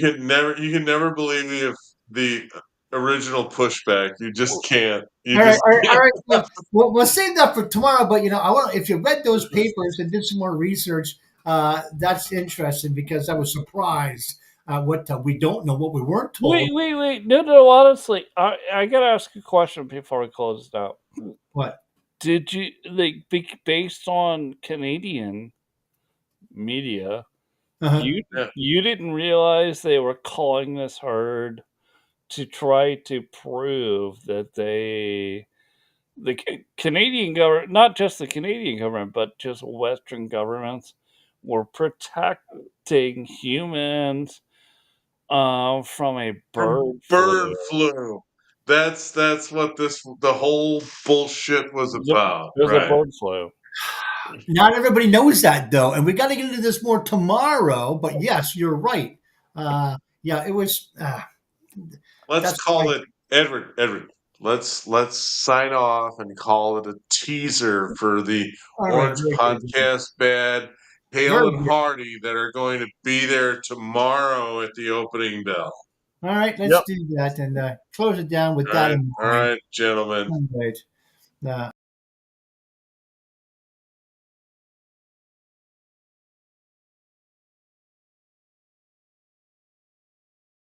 can never believe the original pushback. You just can't. You All right, just all right, all can't. right. We'll save that for tomorrow. But I want if you read those papers and did some more research, that's interesting because I was surprised what we don't know, what we weren't told. Wait. No. Honestly, I gotta ask a question before we close it out. What? Did you based on Canadian media? Uh-huh. You didn't realize they were calling this herd to try to prove that the Canadian government, not just the Canadian government, but just Western governments, were protecting humans from a bird Bird flu. flu. That's what the whole bullshit was about, There's a right? bird flu. Not everybody knows that though, and we got to get into this more tomorrow. But yes, you're right. Yeah, it was. Let's That's call right. it Edward. let's sign off and call it a teaser for the All right, Orange very good. Podcast Bad, Hale Very and good. Hardy that are going to be there tomorrow at the opening bell. All right, let's Yep. do that and close it down with All that right, in all mind. right, gentlemen. All right.